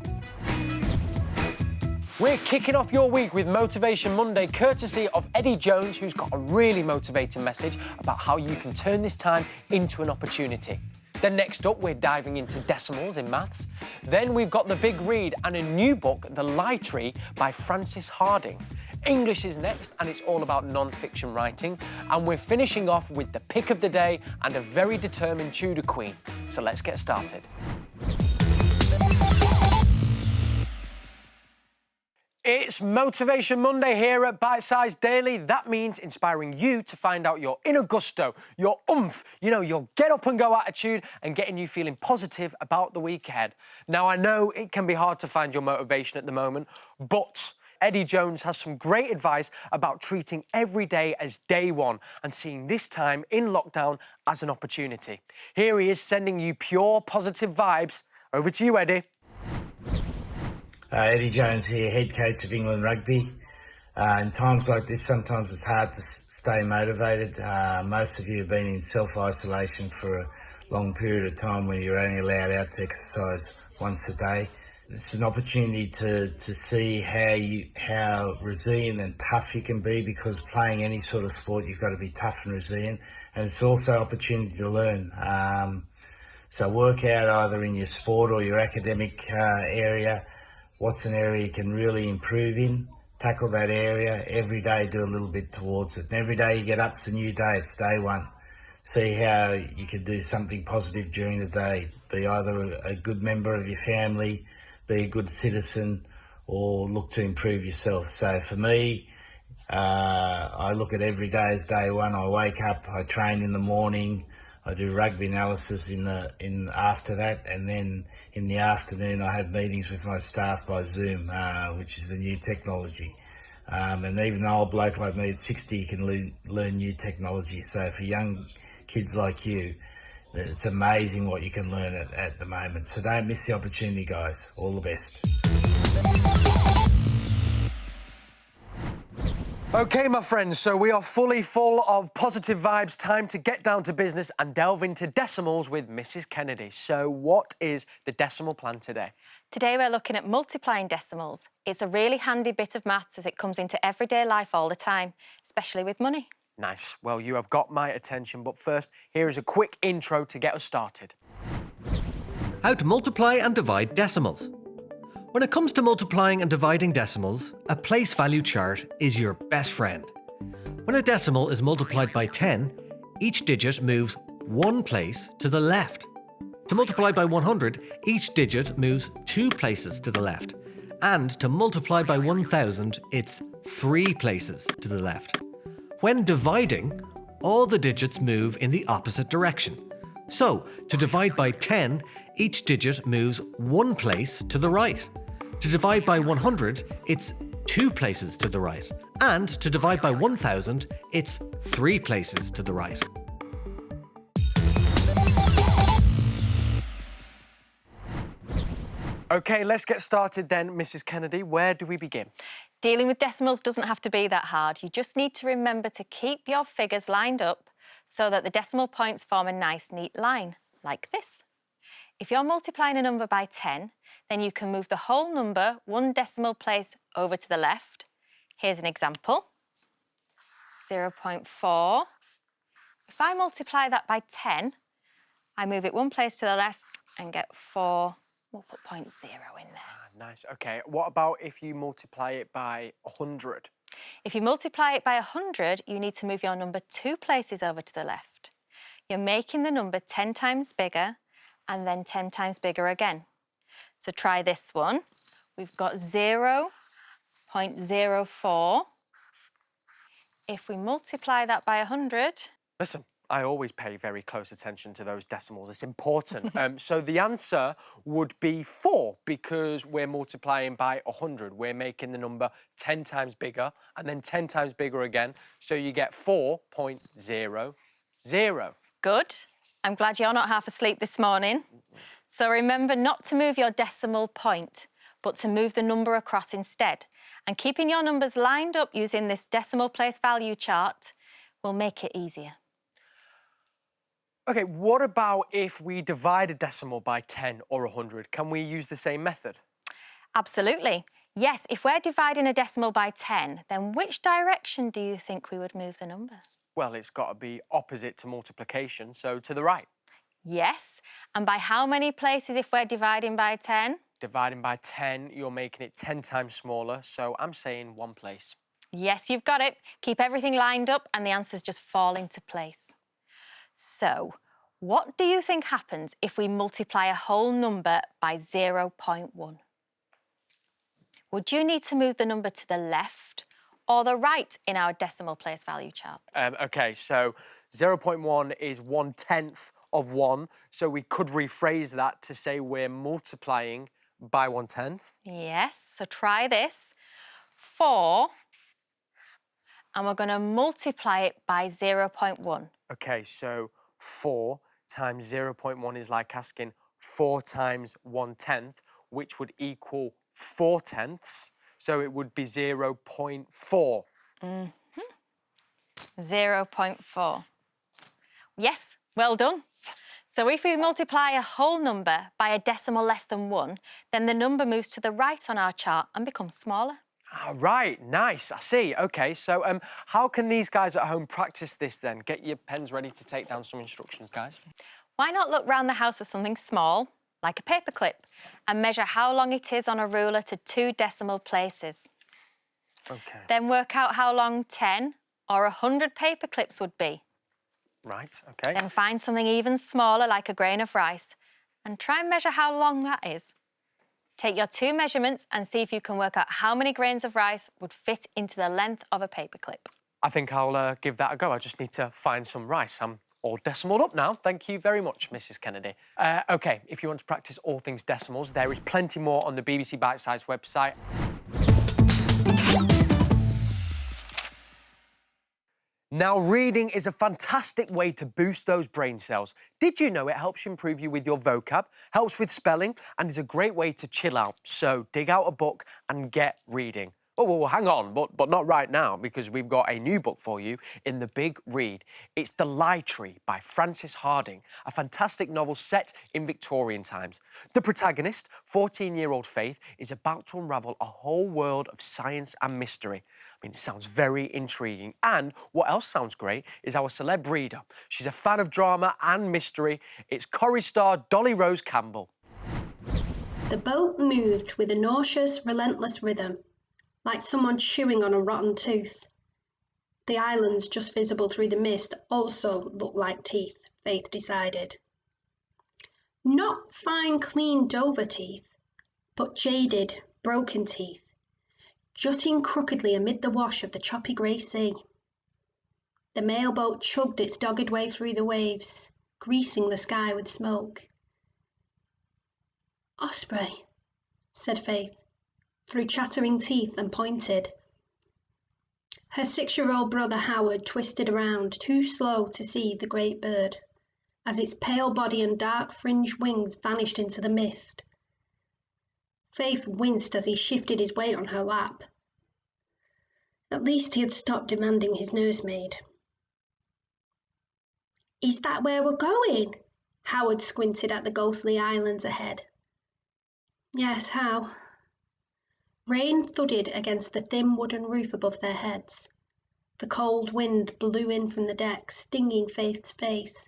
[SPEAKER 1] We're kicking off your week with Motivation Monday, courtesy of Eddie Jones, who's got a really motivating message about how you can turn this time into an opportunity. Then next up, we're diving into decimals in maths. Then we've got the big read and a new book, The Lie Tree by Frances Harding. English is next, and it's all about non-fiction writing. And we're finishing off with the pick of the day and a very determined Tudor queen. So let's get started. It's Motivation Monday here at Bitesize Daily. That means inspiring you to find out your inner gusto, your oomph, your get up and go attitude and getting you feeling positive about the week ahead. Now, I know it can be hard to find your motivation at the moment, but Eddie Jones has some great advice about treating every day as day one and seeing this time in lockdown as an opportunity. Here he is sending you pure positive vibes. Over to you, Eddie.
[SPEAKER 15] Eddie Jones here, head coach of England Rugby. In times like this, sometimes it's hard to stay motivated. Most of you have been in self-isolation for a long period of time where you're only allowed out to exercise once a day. It's an opportunity to see how resilient and tough you can be, because playing any sort of sport, you've got to be tough and resilient. And it's also an opportunity to learn. So work out either in your sport or your academic area. What's an area you can really improve in? Tackle that area every day, do a little bit towards it. And every day you get up, it's a new day, it's day one. See how you can do something positive during the day. Be either a good member of your family, be a good citizen, or look to improve yourself. So for me, I look at every day as day one. I wake up, I train in the morning, I do rugby analysis in after that, and then in the afternoon I have meetings with my staff by Zoom, which is a new technology. And even an old bloke like me at 60 can learn new technology. So for young kids like you, it's amazing what you can learn at the moment. So don't miss the opportunity, guys. All the best.
[SPEAKER 1] OK, my friends, so we are fully full of positive vibes. Time to get down to business and delve into decimals with Mrs. Kennedy. So what is the decimal plan today?
[SPEAKER 2] Today we're looking at multiplying decimals. It's a really handy bit of maths as it comes into everyday life all the time, especially with money.
[SPEAKER 1] Nice. Well, you have got my attention, but first, here is a quick intro to get us started.
[SPEAKER 3] How to multiply and divide decimals. When it comes to multiplying and dividing decimals, a place value chart is your best friend. When a decimal is multiplied by 10, each digit moves one place to the left. To multiply by 100, each digit moves 2 places to the left. And to multiply by 1000, it's 3 places to the left. When dividing, all the digits move in the opposite direction. So, to divide by 10, each digit moves 1 place to the right. To divide by 100, it's 2 places to the right. And to divide by 1000, it's 3 places to the right.
[SPEAKER 1] OK, let's get started then, Mrs. Kennedy. Where do we begin?
[SPEAKER 2] Dealing with decimals doesn't have to be that hard. You just need to remember to keep your figures lined up so that the decimal points form a nice, neat line, like this. If you're multiplying a number by 10, then you can move the whole number 1 decimal place over to the left. Here's an example, 0.4. If I multiply that by 10, I move it 1 place to the left and get 4. We'll put 0.0 in there.
[SPEAKER 1] Nice. OK, what about if you multiply it by 100?
[SPEAKER 2] If you multiply it by 100, you need to move your number 2 places over to the left. You're making the number 10 times bigger and then 10 times bigger again. So try this one. We've got 0.04. If we multiply that by 100...
[SPEAKER 1] Listen, I always pay very close attention to those decimals. It's important. So the answer would be 4 because we're multiplying by 100. We're making the number 10 times bigger and then 10 times bigger again. So you get 4.00.
[SPEAKER 2] Good. I'm glad you're not half asleep this morning. So remember not to move your decimal point, but to move the number across instead. And keeping your numbers lined up using this decimal place value chart will make it easier.
[SPEAKER 1] OK, what about if we divide a decimal by 10 or 100? Can we use the same method?
[SPEAKER 2] Absolutely. Yes, if we're dividing a decimal by 10, then which direction do you think we would move the number?
[SPEAKER 1] Well, it's got to be opposite to multiplication, so to the right.
[SPEAKER 2] Yes. And by how many places if we're dividing by 10?
[SPEAKER 1] Dividing by 10, you're making it 10 times smaller, so I'm saying 1 place.
[SPEAKER 2] Yes, you've got it. Keep everything lined up and the answers just fall into place. So, what do you think happens if we multiply a whole number by 0.1? Would you need to move the number to the left or the right in our decimal place value chart?
[SPEAKER 1] OK, so 0.1 is 1/10 of 1, so we could rephrase that to say we're multiplying by 1/10.
[SPEAKER 2] Yes, so try this. 4, and we're going to multiply it by 0.1.
[SPEAKER 1] OK, so 4 times 0.1 is like asking 4 times 1/10, which would equal 4/10. So it would be 0.4.
[SPEAKER 2] 0.4. Yes, well done. So if we multiply a whole number by a decimal less than 1, then the number moves to the right on our chart and becomes smaller.
[SPEAKER 1] Right, nice, I see. OK, so how can these guys at home practice this then? Get your pens ready to take down some instructions, guys.
[SPEAKER 2] Why not look round the house for something small, like a paperclip, and measure how long it is on a ruler to 2 decimal places.
[SPEAKER 1] OK.
[SPEAKER 2] Then work out how long 10 or 100 paper clips would be.
[SPEAKER 1] Right, OK.
[SPEAKER 2] Then find something even smaller, like a grain of rice, and try and measure how long that is. Take your 2 measurements and see if you can work out how many grains of rice would fit into the length of a paper clip.
[SPEAKER 1] I think I'll give that a go. I just need to find some rice. I'm all decimaled up now. Thank you very much, Mrs. Kennedy. OK, if you want to practice all things decimals, there is plenty more on the BBC Bitesize website. Now, reading is a fantastic way to boost those brain cells. Did you know it helps improve you with your vocab, helps with spelling, and is a great way to chill out? So dig out a book and get reading. Oh, well, hang on, but not right now, because we've got a new book for you in the big read. It's The Lie Tree by Frances Hardinge, a fantastic novel set in Victorian times. The protagonist, 14-year-old Faith, is about to unravel a whole world of science and mystery. I mean, it sounds very intriguing. And what else sounds great is our celeb reader. She's a fan of drama and mystery. It's Corrie star Dolly Rose Campbell.
[SPEAKER 16] The boat moved with a nauseous, relentless rhythm, like someone chewing on a rotten tooth. The islands just visible through the mist also looked like teeth, Faith decided. Not fine, clean Dover teeth, but jaded, broken teeth, jutting crookedly amid the wash of the choppy grey sea. The mailboat chugged its dogged way through the waves, greasing the sky with smoke. "Osprey," said Faith, through chattering teeth, and pointed. Her 6-year-old brother Howard twisted around, too slow to see the great bird, as its pale body and dark fringed wings vanished into the mist. Faith winced as he shifted his weight on her lap. At least he had stopped demanding his nursemaid. "Is that where we're going?" Howard squinted at the ghostly islands ahead. "Yes, how?" Rain thudded against the thin wooden roof above their heads. The cold wind blew in from the deck, stinging Faith's face.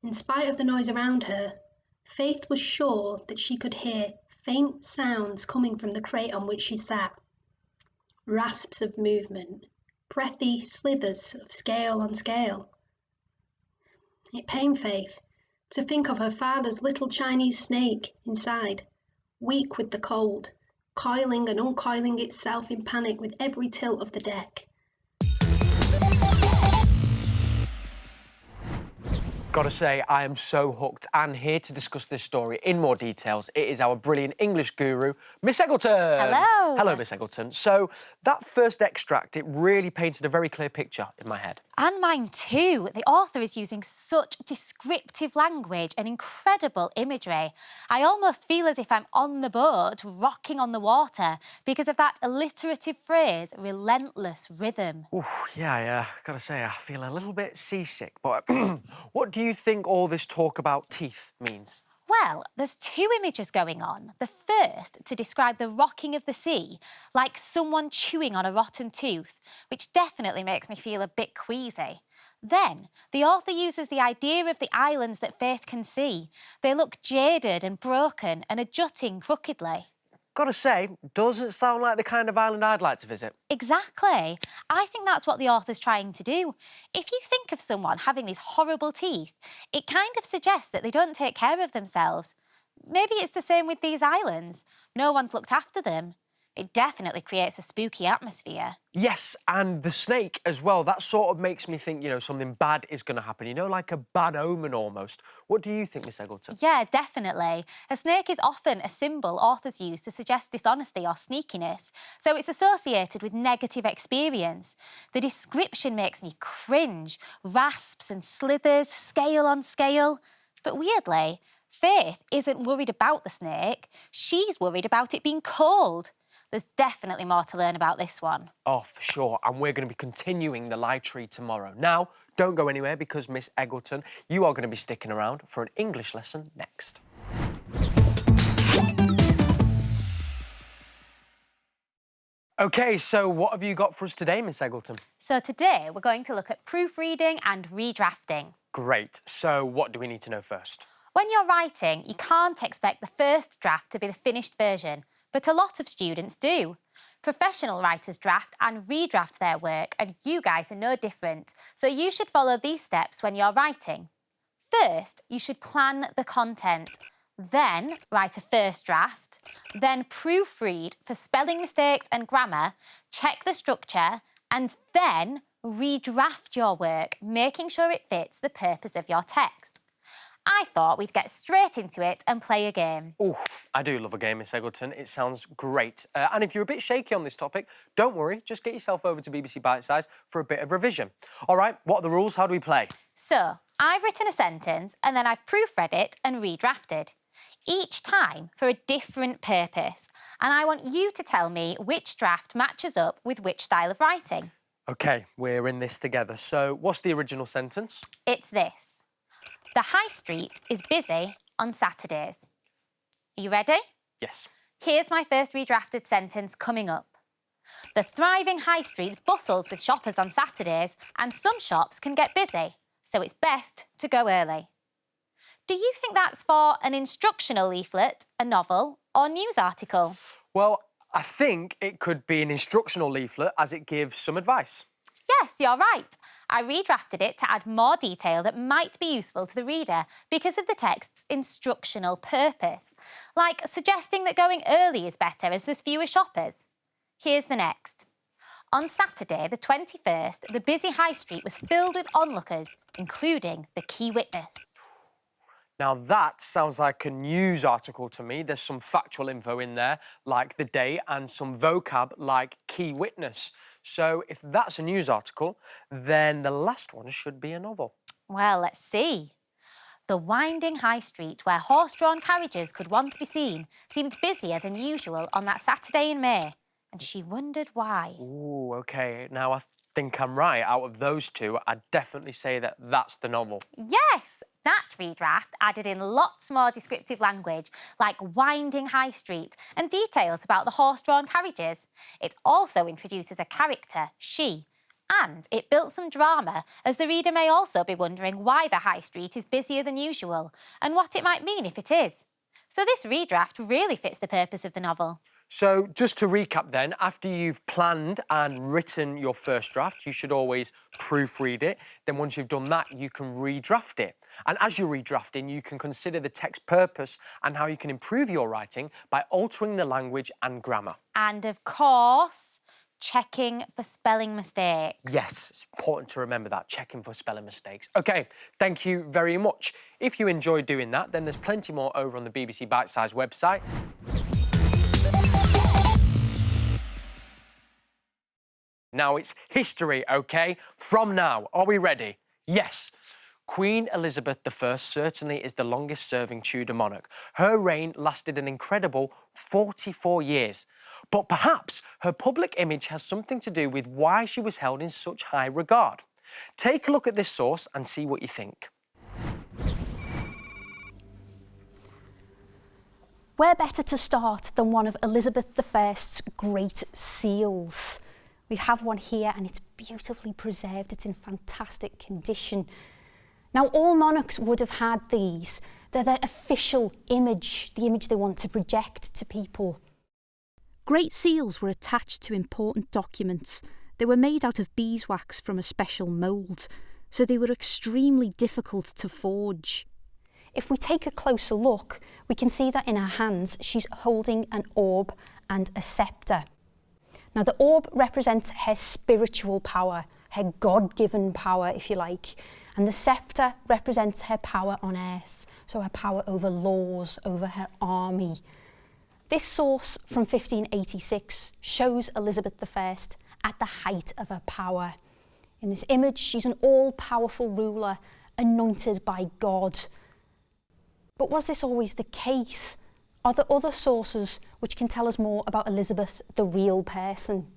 [SPEAKER 16] In spite of the noise around her, Faith was sure that she could hear faint sounds coming from the crate on which she sat. Rasps of movement, breathy slithers of scale on scale. It pained Faith to think of her father's little Chinese snake inside, weak with the cold, coiling and uncoiling itself in panic with every tilt of the deck.
[SPEAKER 1] Gotta say, I am so hooked, and here to discuss this story in more details, it is our brilliant English guru, Miss Eggleton.
[SPEAKER 5] Hello.
[SPEAKER 1] Hello, Miss Eggleton. So, that first extract, it really painted a very clear picture in my head.
[SPEAKER 5] And mine too. The author is using such descriptive language and incredible imagery. I almost feel as if I'm on the boat, rocking on the water, because of that alliterative phrase, relentless rhythm.
[SPEAKER 1] Ooh, yeah, gotta say, I feel a little bit seasick, but what do you think all this talk about teeth means?
[SPEAKER 5] Well, there's 2 images going on. The first to describe the rocking of the sea, like someone chewing on a rotten tooth, which definitely makes me feel a bit queasy. Then, the author uses the idea of the islands that Faith can see. They look jaded and broken and are jutting crookedly.
[SPEAKER 1] Gotta say, doesn't sound like the kind of island I'd like to visit.
[SPEAKER 5] Exactly. I think that's what the author's trying to do. If you think of someone having these horrible teeth, it kind of suggests that they don't take care of themselves. Maybe it's the same with these islands. No one's looked after them. It definitely creates a spooky atmosphere.
[SPEAKER 1] Yes, and the snake as well. That sort of makes me think, something bad is going to happen. Like a bad omen almost. What do you think, Miss Eggleton?
[SPEAKER 5] Yeah, definitely. A snake is often a symbol authors use to suggest dishonesty or sneakiness, so it's associated with negative experience. The description makes me cringe. Rasps and slithers, scale on scale. But weirdly, Faith isn't worried about the snake. She's worried about it being cold. There's definitely more to learn about this one.
[SPEAKER 1] Oh, for sure. And we're going to be continuing the lie tree tomorrow. Now, don't go anywhere because, Miss Eggleton, you are going to be sticking around for an English lesson next. OK, so what have you got for us today, Miss Eggleton?
[SPEAKER 5] So today, we're going to look at proofreading and redrafting.
[SPEAKER 1] Great. So what do we need to know first?
[SPEAKER 5] When you're writing, you can't expect the first draft to be the finished version, but a lot of students do. Professional writers draft and redraft their work, and you guys are no different, so you should follow these steps when you're writing. First, you should plan the content, then write a first draft, then proofread for spelling mistakes and grammar, check the structure, and then redraft your work, making sure it fits the purpose of your text. I thought we'd get straight into it and play a game.
[SPEAKER 1] Oh, I do love a game, Miss Eggleton. It sounds great. And if you're a bit shaky on this topic, don't worry. Just get yourself over to BBC Bitesize for a bit of revision. All right, what are the rules? How do we play?
[SPEAKER 5] So, I've written a sentence and then I've proofread it and redrafted. Each time for a different purpose. And I want you to tell me which draft matches up with which style of writing.
[SPEAKER 1] OK, we're in this together. So what's the original sentence?
[SPEAKER 5] It's this. The high street is busy on Saturdays. Are you ready?
[SPEAKER 1] Yes.
[SPEAKER 5] Here's my first redrafted sentence coming up. The thriving high street bustles with shoppers on Saturdays, and some shops can get busy, so it's best to go early. Do you think that's for an instructional leaflet, a novel, or news article?
[SPEAKER 1] Well, I think it could be an instructional leaflet as it gives some advice.
[SPEAKER 5] Yes, you're right. I redrafted it to add more detail that might be useful to the reader because of the text's instructional purpose, like suggesting that going early is better as there's fewer shoppers. Here's the next. On Saturday, the 21st, the busy high street was filled with onlookers, including the key witness.
[SPEAKER 1] Now, that sounds like a news article to me. There's some factual info in there, like the date, and some vocab, like key witness. So if that's a news article, then the last one should be a novel.
[SPEAKER 5] Well, let's see. The winding high street where horse-drawn carriages could once be seen seemed busier than usual on that Saturday in May, and she wondered why.
[SPEAKER 1] Ooh, OK. Now, I think I'm right. Out of those two, I'd definitely say that that's the novel.
[SPEAKER 5] Yes! That redraft added in lots more descriptive language, like winding high street, and details about the horse-drawn carriages. It also introduces a character, she, and it built some drama, as the reader may also be wondering why the high street is busier than usual, and what it might mean if it is. So this redraft really fits the purpose of the novel.
[SPEAKER 1] So, just to recap then, after you've planned and written your first draft, you should always proofread it. Then once you've done that, you can redraft it. And as you're redrafting, you can consider the text purpose and how you can improve your writing by altering the language and grammar.
[SPEAKER 5] And of course, checking for spelling mistakes.
[SPEAKER 1] Yes, it's important to remember that, checking for spelling mistakes. OK, thank you very much. If you enjoyed doing that, then there's plenty more over on the BBC Bitesize website. Now it's history, OK? From now. Are we ready? Yes. Queen Elizabeth I certainly is the longest-serving Tudor monarch. Her reign lasted an incredible 44 years. But perhaps her public image has something to do with why she was held in such high regard. Take a look at this source and see what you think.
[SPEAKER 17] Where better to start than one of Elizabeth I's great seals? We have one here and it's beautifully preserved. It's in fantastic condition. Now, all monarchs would have had these. They're their official image, the image they want to project to people.
[SPEAKER 18] Great seals were attached to important documents. They were made out of beeswax from a special mould, so they were extremely difficult to forge.
[SPEAKER 17] If we take a closer look, we can see that in her hands she's holding an orb and a sceptre. Now, the orb represents her spiritual power, her God-given power, if you like, and the sceptre represents her power on earth, so her power over laws, over her army. This source from 1586 shows Elizabeth I at the height of her power. In this image, she's an all-powerful ruler, anointed by God. But was this always the case? Are there other sources which can tell us more about Elizabeth, the real person?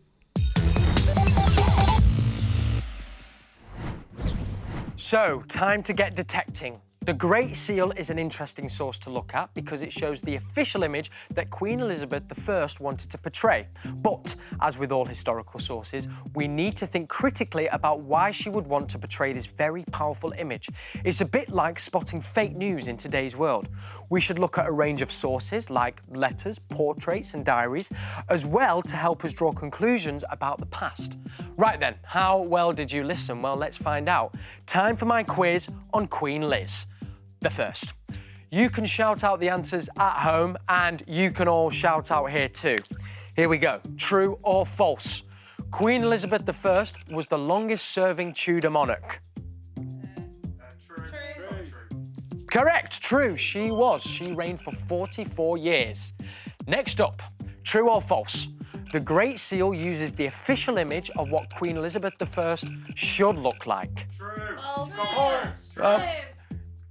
[SPEAKER 1] So, time to get detecting. The Great Seal is an interesting source to look at because it shows the official image that Queen Elizabeth I wanted to portray. But, as with all historical sources, we need to think critically about why she would want to portray this very powerful image. It's a bit like spotting fake news in today's world. We should look at a range of sources like letters, portraits and diaries, as well to help us draw conclusions about the past. Right then, how well did you listen? Well, let's find out. Time for my quiz on Queen Liz. The first. You can shout out the answers at home and you can all shout out here too. Here we go. True or false? Queen Elizabeth I was the longest serving Tudor monarch.
[SPEAKER 11] True.
[SPEAKER 1] Correct, true, she was. She reigned for 44 years. Next up, true or false? The Great Seal uses the official image of what Queen Elizabeth I should look like.
[SPEAKER 11] True.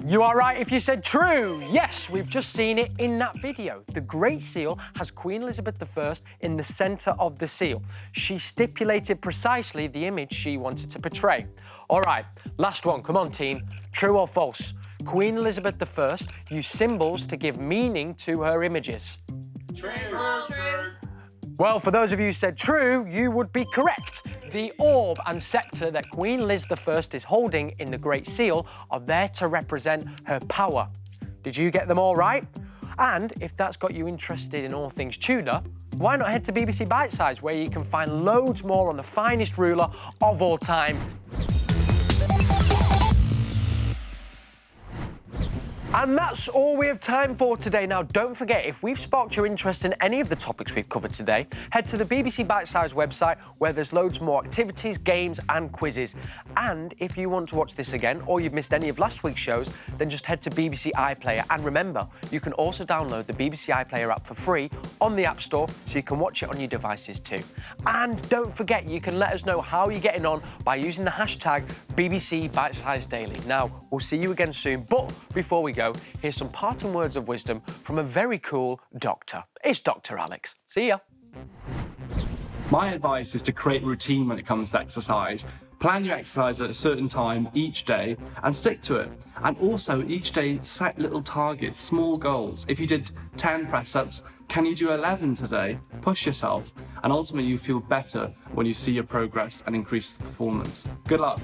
[SPEAKER 1] You are right if you said true. Yes, we've just seen it in that video. The Great Seal has Queen Elizabeth I in the centre of the seal. She stipulated precisely the image she wanted to portray. All right, last one. Come on, team. True or false? Queen Elizabeth I used symbols to give meaning to her images.
[SPEAKER 11] True.
[SPEAKER 1] Well, for those of you who said true, you would be correct. The orb and sceptre that Queen Liz I is holding in the Great Seal are there to represent her power. Did you get them all right? And if that's got you interested in all things Tudor, why not head to BBC Bitesize, where you can find loads more on the finest ruler of all time. And that's all we have time for today. Now, don't forget, if we've sparked your interest in any of the topics we've covered today, head to the BBC Bitesize website, where there's loads more activities, games and quizzes. And if you want to watch this again, or you've missed any of last week's shows, then just head to BBC iPlayer. And remember, you can also download the BBC iPlayer app for free on the App Store, so you can watch it on your devices too. And don't forget, you can let us know how you're getting on by using the hashtag BBC Bitesize Daily. Now, we'll see you again soon, but before we go, here's some parting words of wisdom from a very cool doctor. It's Dr. Alex. See ya.
[SPEAKER 19] My advice is to create routine when it comes to exercise. Plan your exercise at a certain time each day and stick to it. And also each day set little targets, small goals. If you did 10 press-ups, can you do 11 today? Push yourself. And ultimately you feel better when you see your progress and increased performance. Good luck.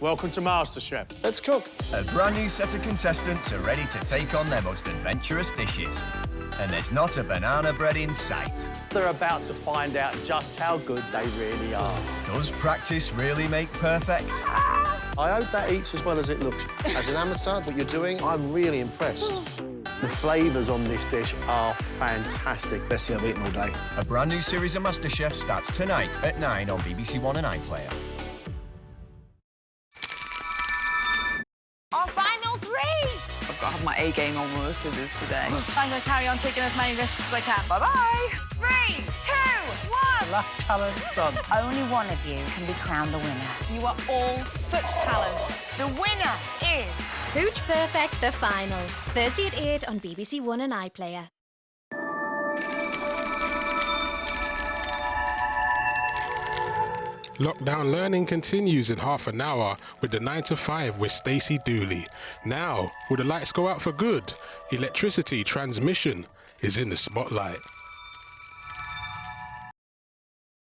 [SPEAKER 20] Welcome to MasterChef. Let's cook.
[SPEAKER 21] A brand new set of contestants are ready to take on their most adventurous dishes. And there's not a banana bread in sight.
[SPEAKER 20] They're about to find out just how good they really are.
[SPEAKER 21] Does practice really make perfect?
[SPEAKER 20] I hope that eats as well as it looks. As an amateur, what you're doing, I'm really impressed. The flavours on this dish are fantastic. Best thing I've eaten all day.
[SPEAKER 21] A brand new series of MasterChef starts tonight at 9 on BBC One and iPlayer.
[SPEAKER 22] I've got to have my A game on with the scissors today. I'm going to carry on taking as many risks as I can. Bye-bye. 3, 2, 1.
[SPEAKER 1] Last challenge done.
[SPEAKER 22] Only one of you can be crowned the winner.
[SPEAKER 23] You are all such talents.
[SPEAKER 22] The winner is...
[SPEAKER 24] Pooch Perfect, the final. Thursday at 8 on BBC One and iPlayer.
[SPEAKER 25] Lockdown learning continues in half an hour with the 9 to 5 with Stacey Dooley. Now, will the lights go out for good? Electricity transmission is in the spotlight.